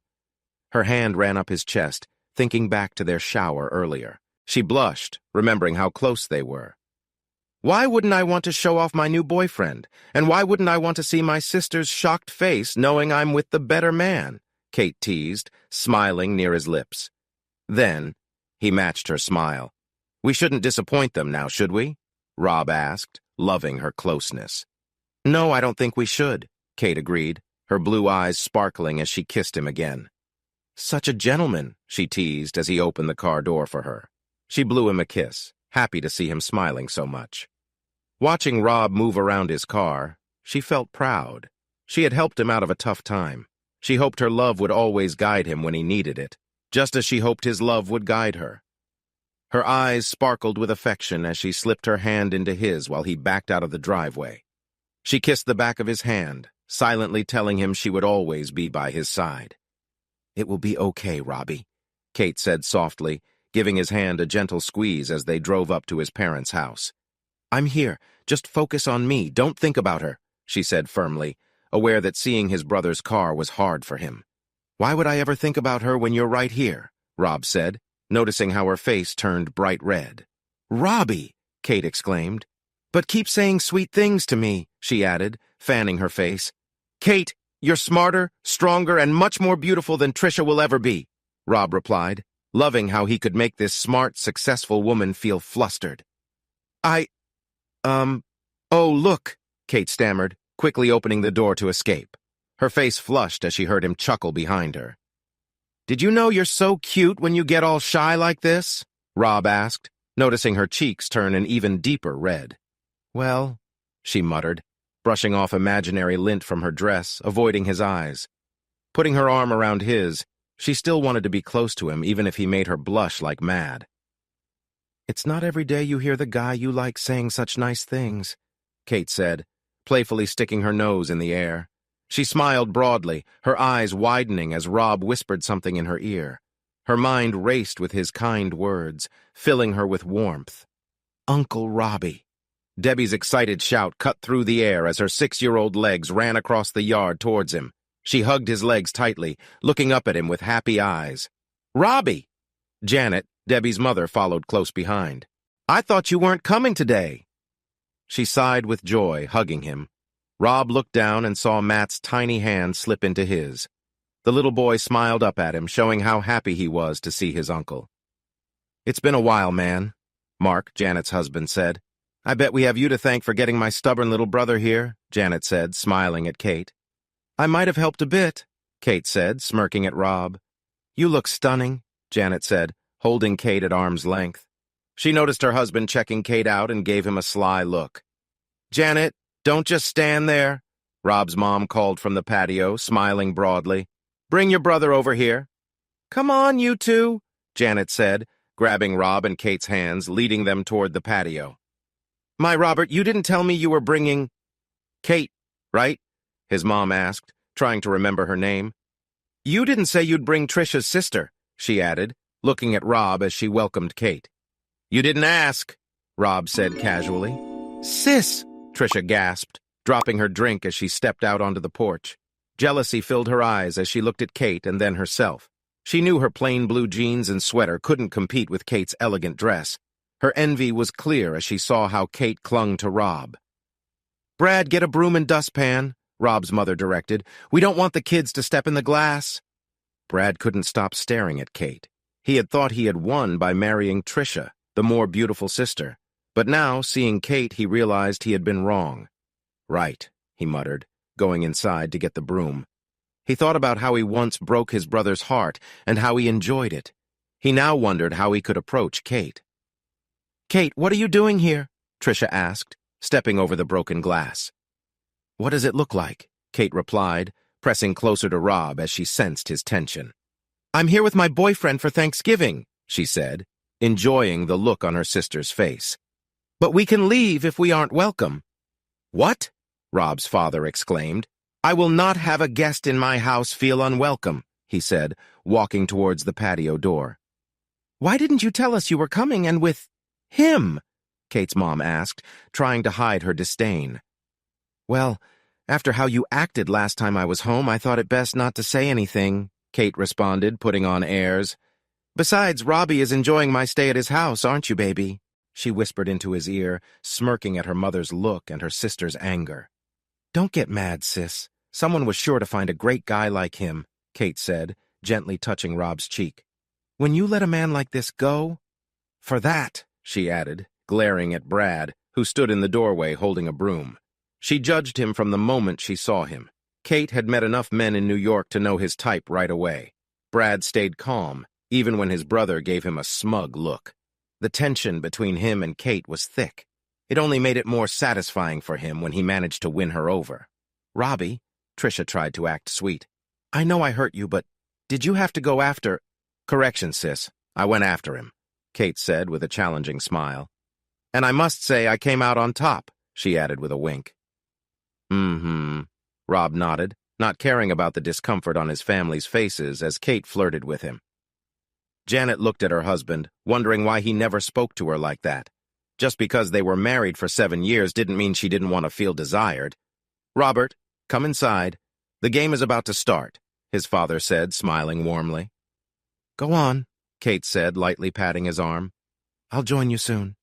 Her hand ran up his chest, thinking back to their shower earlier. She blushed, remembering how close they were. "Why wouldn't I want to show off my new boyfriend? And why wouldn't I want to see my sister's shocked face knowing I'm with the better man?" Kate teased, smiling near his lips. Then, he matched her smile. "We shouldn't disappoint them now, should we?" Rob asked, loving her closeness. "No, I don't think we should," Kate agreed, her blue eyes sparkling as she kissed him again. "Such a gentleman," she teased as he opened the car door for her. She blew him a kiss, happy to see him smiling so much. Watching Rob move around his car, she felt proud. She had helped him out of a tough time. She hoped her love would always guide him when he needed it, just as she hoped his love would guide her. Her eyes sparkled with affection as she slipped her hand into his while he backed out of the driveway. She kissed the back of his hand, silently telling him she would always be by his side. "It will be okay, Robbie," Kate said softly, giving his hand a gentle squeeze as they drove up to his parents' house. "I'm here. Just focus on me. Don't think about her," she said firmly, aware that seeing his brother's car was hard for him. "Why would I ever think about her when you're right here?" Rob said, noticing how her face turned bright red. "Robbie!" Kate exclaimed. "But keep saying sweet things to me," she added, fanning her face. "Kate, you're smarter, stronger, and much more beautiful than Trisha will ever be," Rob replied, loving how he could make this smart, successful woman feel flustered. Oh, look," Kate stammered, quickly opening the door to escape. Her face flushed as she heard him chuckle behind her. "Did you know you're so cute when you get all shy like this?" Rob asked, noticing her cheeks turn an even deeper red. "Well," she muttered, brushing off imaginary lint from her dress, avoiding his eyes. Putting her arm around his, she still wanted to be close to him even if he made her blush like mad. "It's not every day you hear the guy you like saying such nice things," Kate said, playfully sticking her nose in the air. She smiled broadly, her eyes widening as Rob whispered something in her ear. Her mind raced with his kind words, filling her with warmth. "Uncle Robbie." Debbie's excited shout cut through the air as her 6-year-old legs ran across the yard towards him. She hugged his legs tightly, looking up at him with happy eyes. "Robbie!" Janet, Debbie's mother, followed close behind. "I thought you weren't coming today." She sighed with joy, hugging him. Rob looked down and saw Matt's tiny hand slip into his. The little boy smiled up at him, showing how happy he was to see his uncle. "It's been a while, man," Mark, Janet's husband, said. "I bet we have you to thank for getting my stubborn little brother here," Janet said, smiling at Kate. "I might have helped a bit," Kate said, smirking at Rob. "You look stunning," Janet said, holding Kate at arm's length. She noticed her husband checking Kate out and gave him a sly look. "Janet, don't just stand there," Rob's mom called from the patio, smiling broadly. "Bring your brother over here." "Come on, you two," Janet said, grabbing Rob and Kate's hands, leading them toward the patio. "My Robert, you didn't tell me you were bringing Kate, right?" his mom asked, trying to remember her name. "You didn't say you'd bring Trisha's sister," she added, looking at Rob as she welcomed Kate. "You didn't ask," Rob said casually. "Sis!" Trisha gasped, dropping her drink as she stepped out onto the porch. Jealousy filled her eyes as she looked at Kate and then herself. She knew her plain blue jeans and sweater couldn't compete with Kate's elegant dress. Her envy was clear as she saw how Kate clung to Rob. "Brad, get a broom and dustpan," Rob's mother directed. "We don't want the kids to step in the glass." Brad couldn't stop staring at Kate. He had thought he had won by marrying Trisha, the more beautiful sister. But now, seeing Kate, he realized he had been wrong. "Right," he muttered, going inside to get the broom. He thought about how he once broke his brother's heart and how he enjoyed it. He now wondered how he could approach Kate. "Kate, what are you doing here?" Trisha asked, stepping over the broken glass. "What does it look like?" Kate replied, pressing closer to Rob as she sensed his tension. "I'm here with my boyfriend for Thanksgiving," she said, enjoying the look on her sister's face. "But we can leave if we aren't welcome." "What?" Rob's father exclaimed. "I will not have a guest in my house feel unwelcome," he said, walking towards the patio door. "Why didn't you tell us you were coming and with him?" Kate's mom asked, trying to hide her disdain. "Well, after how you acted last time I was home, I thought it best not to say anything," Kate responded, putting on airs. "Besides, Robbie is enjoying my stay at his house, aren't you, baby?" she whispered into his ear, smirking at her mother's look and her sister's anger. "Don't get mad, sis. Someone was sure to find a great guy like him," Kate said, gently touching Rob's cheek. "When you let a man like this go—" "For that," she added, glaring at Brad, who stood in the doorway holding a broom. She judged him from the moment she saw him. Kate had met enough men in New York to know his type right away. Brad stayed calm, even when his brother gave him a smug look. The tension between him and Kate was thick. It only made it more satisfying for him when he managed to win her over. "Robbie," Trisha tried to act sweet, "I know I hurt you, but did you have to go after—" "Correction, sis. I went after him," Kate said with a challenging smile. "And I must say I came out on top," she added with a wink. "Mm-hmm," Rob nodded, not caring about the discomfort on his family's faces as Kate flirted with him. Janet looked at her husband, wondering why he never spoke to her like that. Just because they were married for 7 years didn't mean she didn't want to feel desired. "Robert, come inside. The game is about to start," his father said, smiling warmly. "Go on," Kate said, lightly patting his arm. "I'll join you soon."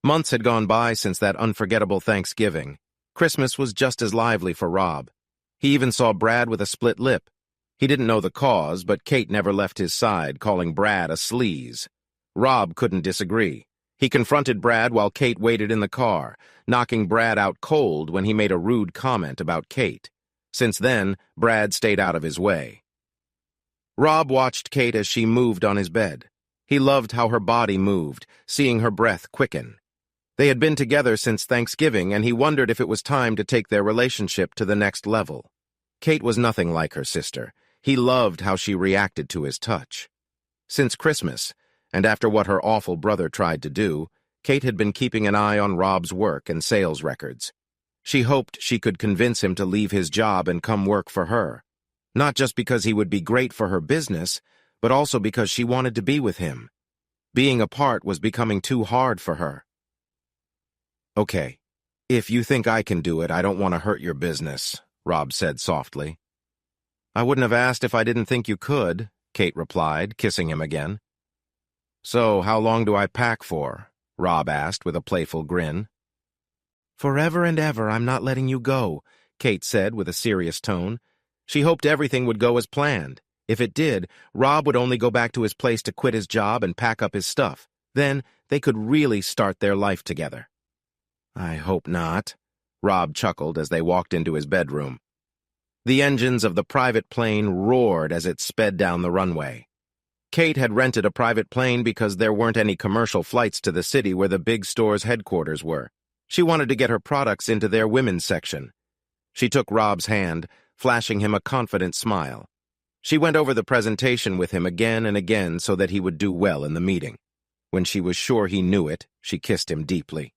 Months had gone by since that unforgettable Thanksgiving. Christmas was just as lively for Rob. He even saw Brad with a split lip. He didn't know the cause, but Kate never left his side, calling Brad a sleaze. Rob couldn't disagree. He confronted Brad while Kate waited in the car, knocking Brad out cold when he made a rude comment about Kate. Since then, Brad stayed out of his way. Rob watched Kate as she moved on his bed. He loved how her body moved, seeing her breath quicken. They had been together since Thanksgiving, and he wondered if it was time to take their relationship to the next level. Kate was nothing like her sister. He loved how she reacted to his touch. Since Christmas, and after what her awful brother tried to do, Kate had been keeping an eye on Rob's work and sales records. She hoped she could convince him to leave his job and come work for her. Not just because he would be great for her business, but also because she wanted to be with him. Being apart was becoming too hard for her. "Okay, if you think I can do it, I don't want to hurt your business," Rob said softly. "I wouldn't have asked if I didn't think you could," Kate replied, kissing him again. "So, how long do I pack for?" Rob asked with a playful grin. "Forever and ever, I'm not letting you go," Kate said with a serious tone. She hoped everything would go as planned. If it did, Rob would only go back to his place to quit his job and pack up his stuff. Then, they could really start their life together. "I hope not," Rob chuckled as they walked into his bedroom. The engines of the private plane roared as it sped down the runway. Kate had rented a private plane because there weren't any commercial flights to the city where the big store's headquarters were. She wanted to get her products into their women's section. She took Rob's hand, flashing him a confident smile. She went over the presentation with him again and again so that he would do well in the meeting. When she was sure he knew it, she kissed him deeply.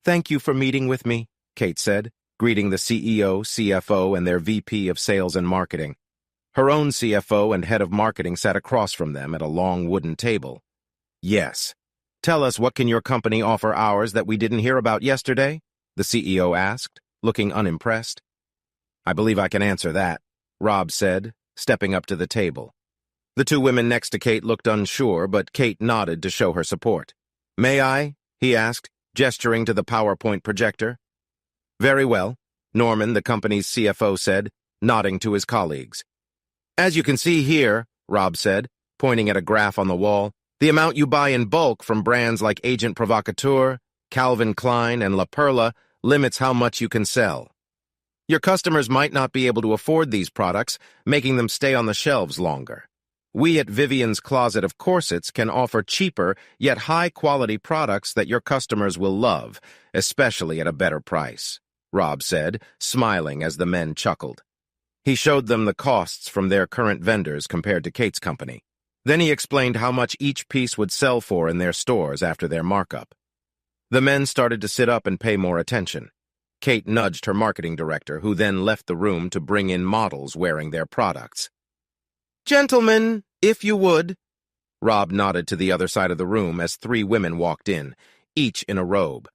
"Thank you for meeting with me," Kate said, greeting the CEO, CFO, and their VP of Sales and Marketing. Her own CFO and head of marketing sat across from them at a long wooden table. "Yes. Tell us, what can your company offer ours that we didn't hear about yesterday?" the CEO asked, looking unimpressed. "I believe I can answer that," Rob said, stepping up to the table. The two women next to Kate looked unsure, but Kate nodded to show her support. "May I?" he asked, gesturing to the PowerPoint projector. "Very well," Norman, the company's CFO, said, nodding to his colleagues. "As you can see here," Rob said, pointing at a graph on the wall, "the amount you buy in bulk from brands like Agent Provocateur, Calvin Klein, and La Perla limits how much you can sell. Your customers might not be able to afford these products, making them stay on the shelves longer. We at Vivian's Closet of Corsets can offer cheaper yet high-quality products that your customers will love, especially at a better price," Rob said, smiling as the men chuckled. He showed them the costs from their current vendors compared to Kate's company. Then he explained how much each piece would sell for in their stores after their markup. The men started to sit up and pay more attention. Kate nudged her marketing director, who then left the room to bring in models wearing their products. "Gentlemen, if you would." Rob nodded to the other side of the room as 3 women walked in, each in a robe.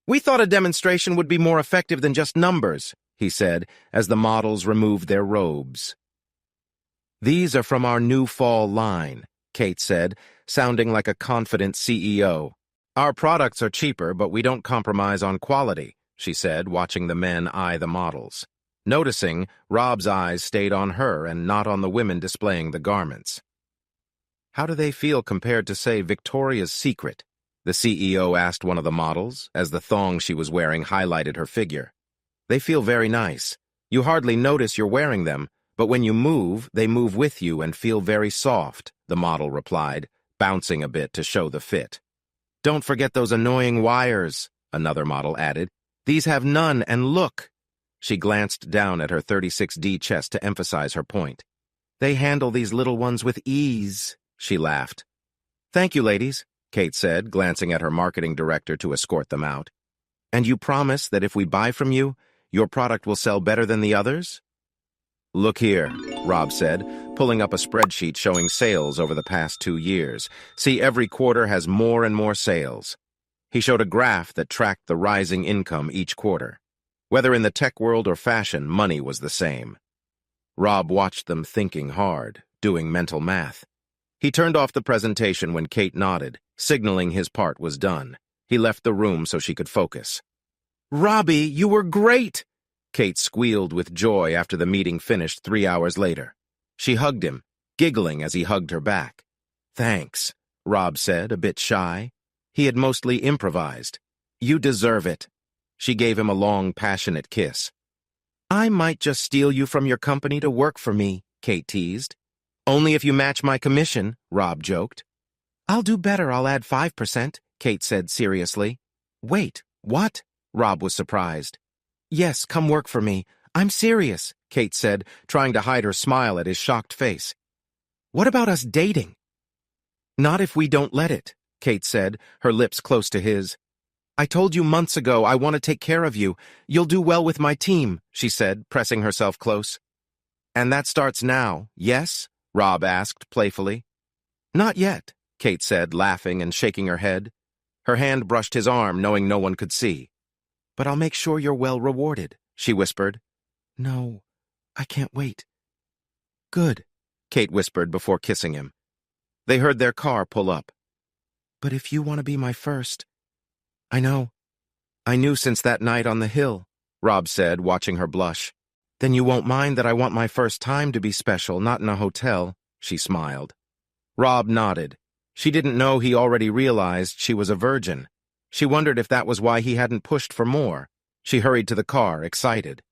"We thought a demonstration would be more effective than just numbers," he said, as the models removed their robes. "These are from our new fall line," Kate said, sounding like a confident CEO. "Our products are cheaper, but we don't compromise on quality," she said, watching the men eye the models. Noticing, Rob's eyes stayed on her and not on the women displaying the garments. "How do they feel compared to, say, Victoria's Secret?" the CEO asked one of the models, as the thong she was wearing highlighted her figure. "They feel very nice. You hardly notice you're wearing them, but when you move, they move with you and feel very soft," the model replied, bouncing a bit to show the fit. "Don't forget those annoying wires," another model added. "These have none, and look." She glanced down at her 36D chest to emphasize her point. "They handle these little ones with ease," she laughed. "Thank you, ladies," Kate said, glancing at her marketing director to escort them out. "And you promise that if we buy from you, your product will sell better than the others?" "Look here," Rob said, pulling up a spreadsheet showing sales over the past 2 years. "See, every quarter has more and more sales." He showed a graph that tracked the rising income each quarter. Whether in the tech world or fashion, money was the same. Rob watched them thinking hard, doing mental math. He turned off the presentation when Kate nodded, signaling his part was done. He left the room so she could focus. "Robbie, you were great!" Kate squealed with joy after the meeting finished 3 hours later. She hugged him, giggling as he hugged her back. "Thanks," Rob said, a bit shy. He had mostly improvised. "You deserve it." She gave him a long, passionate kiss. "I might just steal you from your company to work for me," Kate teased. "Only if you match my commission," Rob joked. "I'll do better, I'll add 5%, Kate said seriously. "Wait, what?" Rob was surprised. "Yes, come work for me. I'm serious," Kate said, trying to hide her smile at his shocked face. "What about us dating?" "Not if we don't let it," Kate said, her lips close to his. "I told you months ago I want to take care of you. You'll do well with my team," she said, pressing herself close. "And that starts now, yes?" Rob asked playfully. "Not yet," Kate said, laughing and shaking her head. Her hand brushed his arm, knowing no one could see. "But I'll make sure you're well rewarded," she whispered. "No, I can't wait." "Good," Kate whispered before kissing him. They heard their car pull up. "But if you want to be my first—" "I know. I knew since that night on the hill," Rob said, watching her blush. "Then you won't mind that I want my first time to be special, not in a hotel," she smiled. Rob nodded. She didn't know he already realized she was a virgin. She wondered if that was why he hadn't pushed for more. She hurried to the car, excited.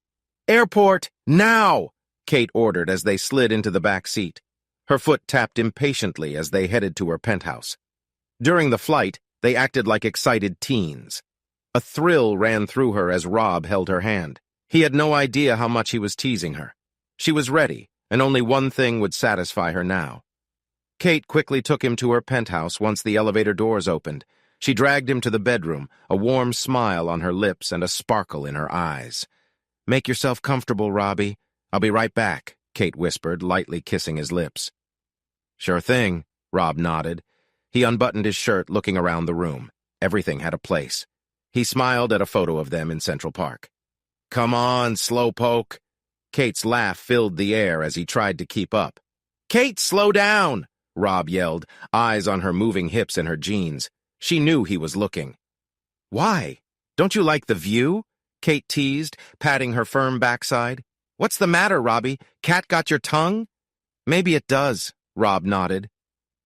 "Airport, now!" Kate ordered as they slid into the back seat. Her foot tapped impatiently as they headed to her penthouse. During the flight, they acted like excited teens. A thrill ran through her as Rob held her hand. He had no idea how much he was teasing her. She was ready, and only one thing would satisfy her now. Kate quickly took him to her penthouse once the elevator doors opened. She dragged him to the bedroom, a warm smile on her lips and a sparkle in her eyes. "Make yourself comfortable, Robbie. I'll be right back," Kate whispered, lightly kissing his lips. "Sure thing," Rob nodded. He unbuttoned his shirt, looking around the room. Everything had a place. He smiled at a photo of them in Central Park. "Come on, slowpoke." Kate's laugh filled the air as he tried to keep up. "Kate, slow down!" Rob yelled, eyes on her moving hips and her jeans. She knew he was looking. "Why? Don't you like the view?" Kate teased, patting her firm backside. "What's the matter, Robbie? Cat got your tongue?" "Maybe it does," Rob nodded.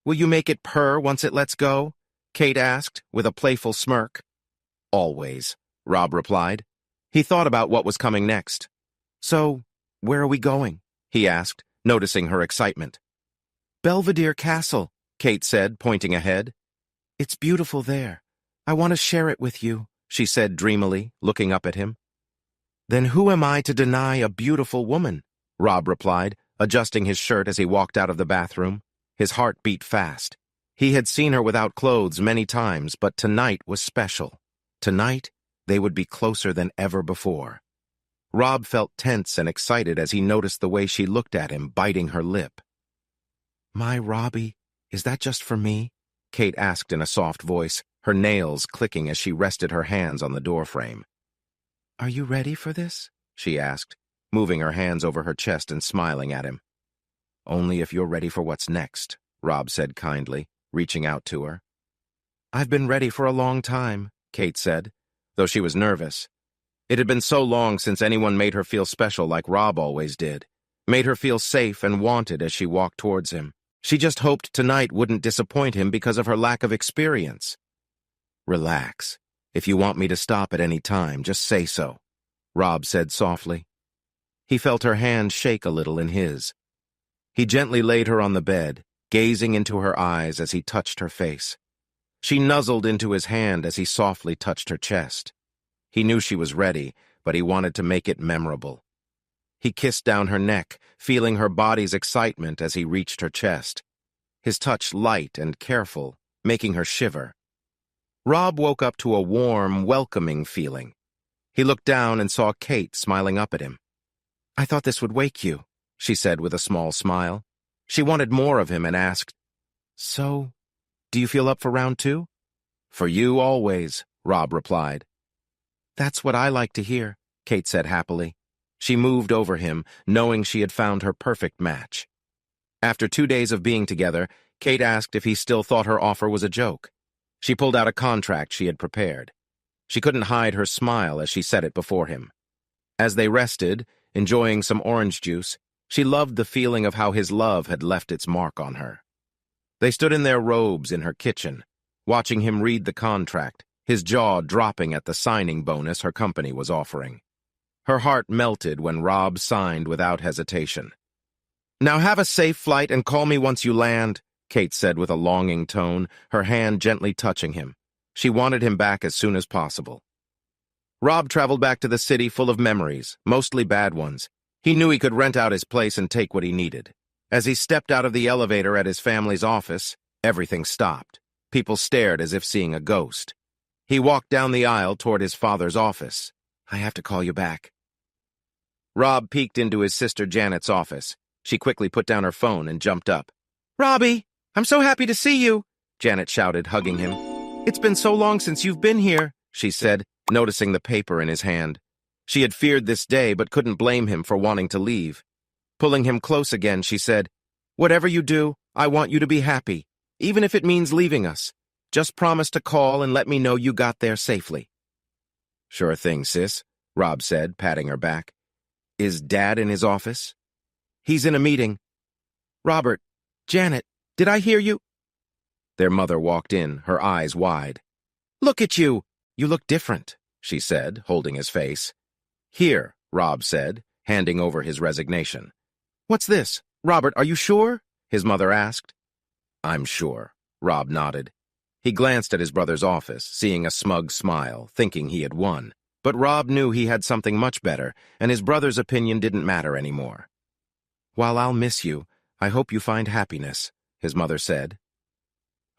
"Will you make it purr once it lets go?" Kate asked, with a playful smirk. "Always," Rob replied. He thought about what was coming next. "So, where are we going?" he asked, noticing her excitement. "Belvedere Castle," Kate said, pointing ahead. "It's beautiful there. I want to share it with you," she said dreamily, looking up at him. Then who am I to deny a beautiful woman? Rob replied, adjusting his shirt as he walked out of the bathroom. His heart beat fast. He had seen her without clothes many times, but tonight was special. Tonight, they would be closer than ever before. Rob felt tense and excited as he noticed the way she looked at him, biting her lip. "My Robbie, is that just for me?" Kate asked in a soft voice, her nails clicking as she rested her hands on the doorframe. "Are you ready for this?" she asked, moving her hands over her chest and smiling at him. "Only if you're ready for what's next," Rob said kindly, reaching out to her. "I've been ready for a long time," Kate said, though she was nervous. It had been so long since anyone made her feel special like Rob always did, made her feel safe and wanted as she walked towards him. She just hoped tonight wouldn't disappoint him because of her lack of experience. "Relax. If you want me to stop at any time, just say so," Rob said softly. He felt her hand shake a little in his. He gently laid her on the bed, gazing into her eyes as he touched her face. She nuzzled into his hand as he softly touched her chest. He knew she was ready, but he wanted to make it memorable. He kissed down her neck, feeling her body's excitement as he reached her chest. His touch light and careful, making her shiver. Rob woke up to a warm, welcoming feeling. He looked down and saw Kate smiling up at him. "I thought this would wake you," she said with a small smile. She wanted more of him and asked, "So, do you feel up for round 2? "For you always," Rob replied. "That's what I like to hear," Kate said happily. She moved over him, knowing she had found her perfect match. After 2 days of being together, Kate asked if he still thought her offer was a joke. She pulled out a contract she had prepared. She couldn't hide her smile as she set it before him. As they rested, enjoying some orange juice, she loved the feeling of how his love had left its mark on her. They stood in their robes in her kitchen, watching him read the contract, his jaw dropping at the signing bonus her company was offering. Her heart melted when Rob signed without hesitation. "Now have a safe flight and call me once you land," Kate said with a longing tone, her hand gently touching him. She wanted him back as soon as possible. Rob traveled back to the city full of memories, mostly bad ones. He knew he could rent out his place and take what he needed. As he stepped out of the elevator at his family's office, everything stopped. People stared as if seeing a ghost. He walked down the aisle toward his father's office. "I have to call you back." Rob peeked into his sister Janet's office. She quickly put down her phone and jumped up. "Robbie, I'm so happy to see you," Janet shouted, hugging him. "It's been so long since you've been here," she said, noticing the paper in his hand. She had feared this day but couldn't blame him for wanting to leave. Pulling him close again, she said, "Whatever you do, I want you to be happy, even if it means leaving us. Just promise to call and let me know you got there safely." "Sure thing, sis," Rob said, patting her back. "Is Dad in his office?" "He's in a meeting." "Robert, Janet, did I hear you?" Their mother walked in, her eyes wide. "Look at you! You look different," she said, holding his face. "Here," Rob said, handing over his resignation. "What's this? Robert, are you sure?" his mother asked. "I'm sure," Rob nodded. He glanced at his brother's office, seeing a smug smile, thinking he had won. But Rob knew he had something much better, and his brother's opinion didn't matter anymore. "While I'll miss you, I hope you find happiness," his mother said.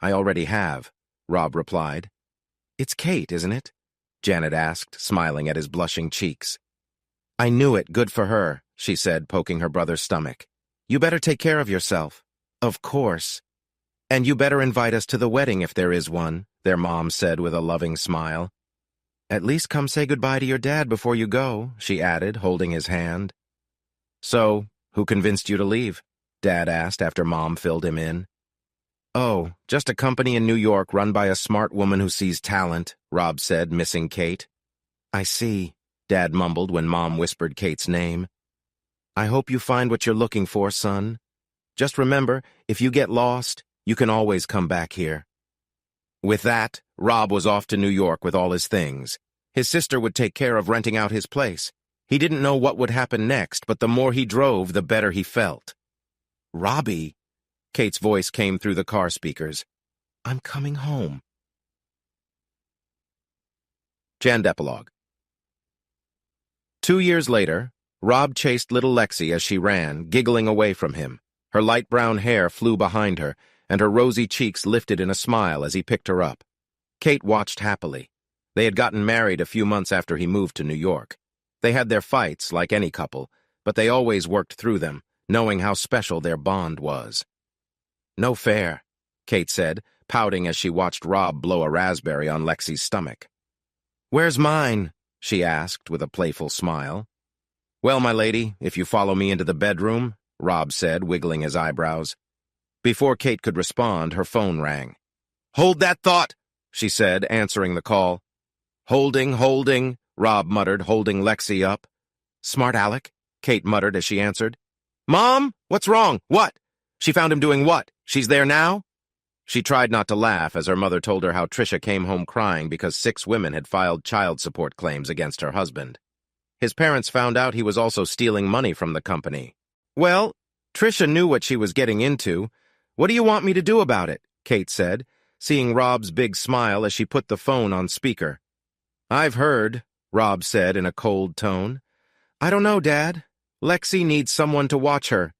"I already have," Rob replied. "It's Kate, isn't it?" Janet asked, smiling at his blushing cheeks. "I knew it, good for her," she said, poking her brother's stomach. "You better take care of yourself." "Of course." "And you better invite us to the wedding if there is one," their mom said with a loving smile. "At least come say goodbye to your dad before you go," she added, holding his hand. "So, who convinced you to leave?" Dad asked after Mom filled him in. "Oh, just a company in New York run by a smart woman who sees talent," Rob said, missing Kate. "I see," Dad mumbled when Mom whispered Kate's name. "I hope you find what you're looking for, son. Just remember, if you get lost, you can always come back here." With that, Rob was off to New York with all his things. His sister would take care of renting out his place. He didn't know what would happen next, but the more he drove, the better he felt. "Robbie," Kate's voice came through the car speakers. "I'm coming home." Jan Epilogue. 2 years later, Rob chased little Lexi as she ran, giggling away from him. Her light brown hair flew behind her, and her rosy cheeks lifted in a smile as he picked her up. Kate watched happily. They had gotten married a few months after he moved to New York. They had their fights, like any couple, but they always worked through them, knowing how special their bond was. "No fair," Kate said, pouting as she watched Rob blow a raspberry on Lexi's stomach. "Where's mine?" she asked with a playful smile. "Well, my lady, if you follow me into the bedroom," Rob said, wiggling his eyebrows. Before Kate could respond, her phone rang. "Hold that thought," she said, answering the call. Holding, Rob muttered, holding Lexi up. "Smart Alec," Kate muttered as she answered. "Mom, what's wrong? What? She found him doing what? She's there now?" She tried not to laugh as her mother told her how Trisha came home crying because 6 women had filed child support claims against her husband. His parents found out he was also stealing money from the company. "Well, Trisha knew what she was getting into. What do you want me to do about it?" Kate said, seeing Rob's big smile as she put the phone on speaker. "I've heard," Rob said in a cold tone. "I don't know, Dad. Lexi needs someone to watch her."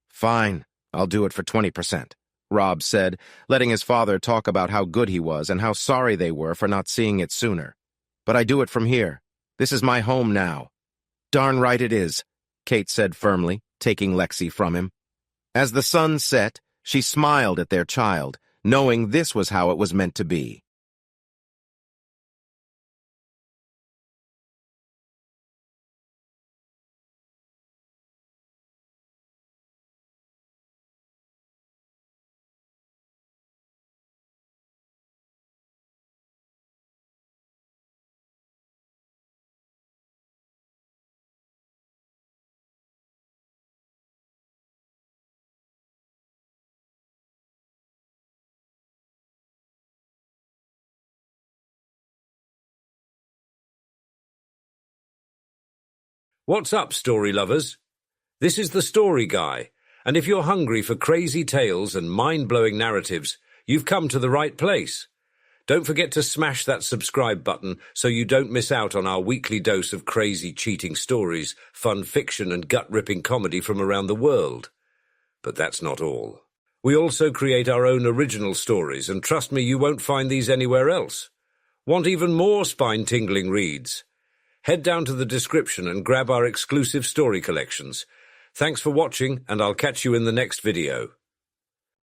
"Fine, I'll do it for 20%, Rob said, letting his father talk about how good he was and how sorry they were for not seeing it sooner. "But I do it from here. This is my home now." "Darn right it is," Kate said firmly, taking Lexi from him. As the sun set, she smiled at their child, knowing this was how it was meant to be. What's up, story lovers? This is the Story Guy, and if you're hungry for crazy tales and mind-blowing narratives, you've come to the right place. Don't forget to smash that subscribe button so you don't miss out on our weekly dose of crazy cheating stories, fun fiction and gut-ripping comedy from around the world. But that's not all. We also create our own original stories, and trust me, you won't find these anywhere else. Want even more spine-tingling reads? Head down to the description and grab our exclusive story collections. Thanks for watching, and I'll catch you in the next video.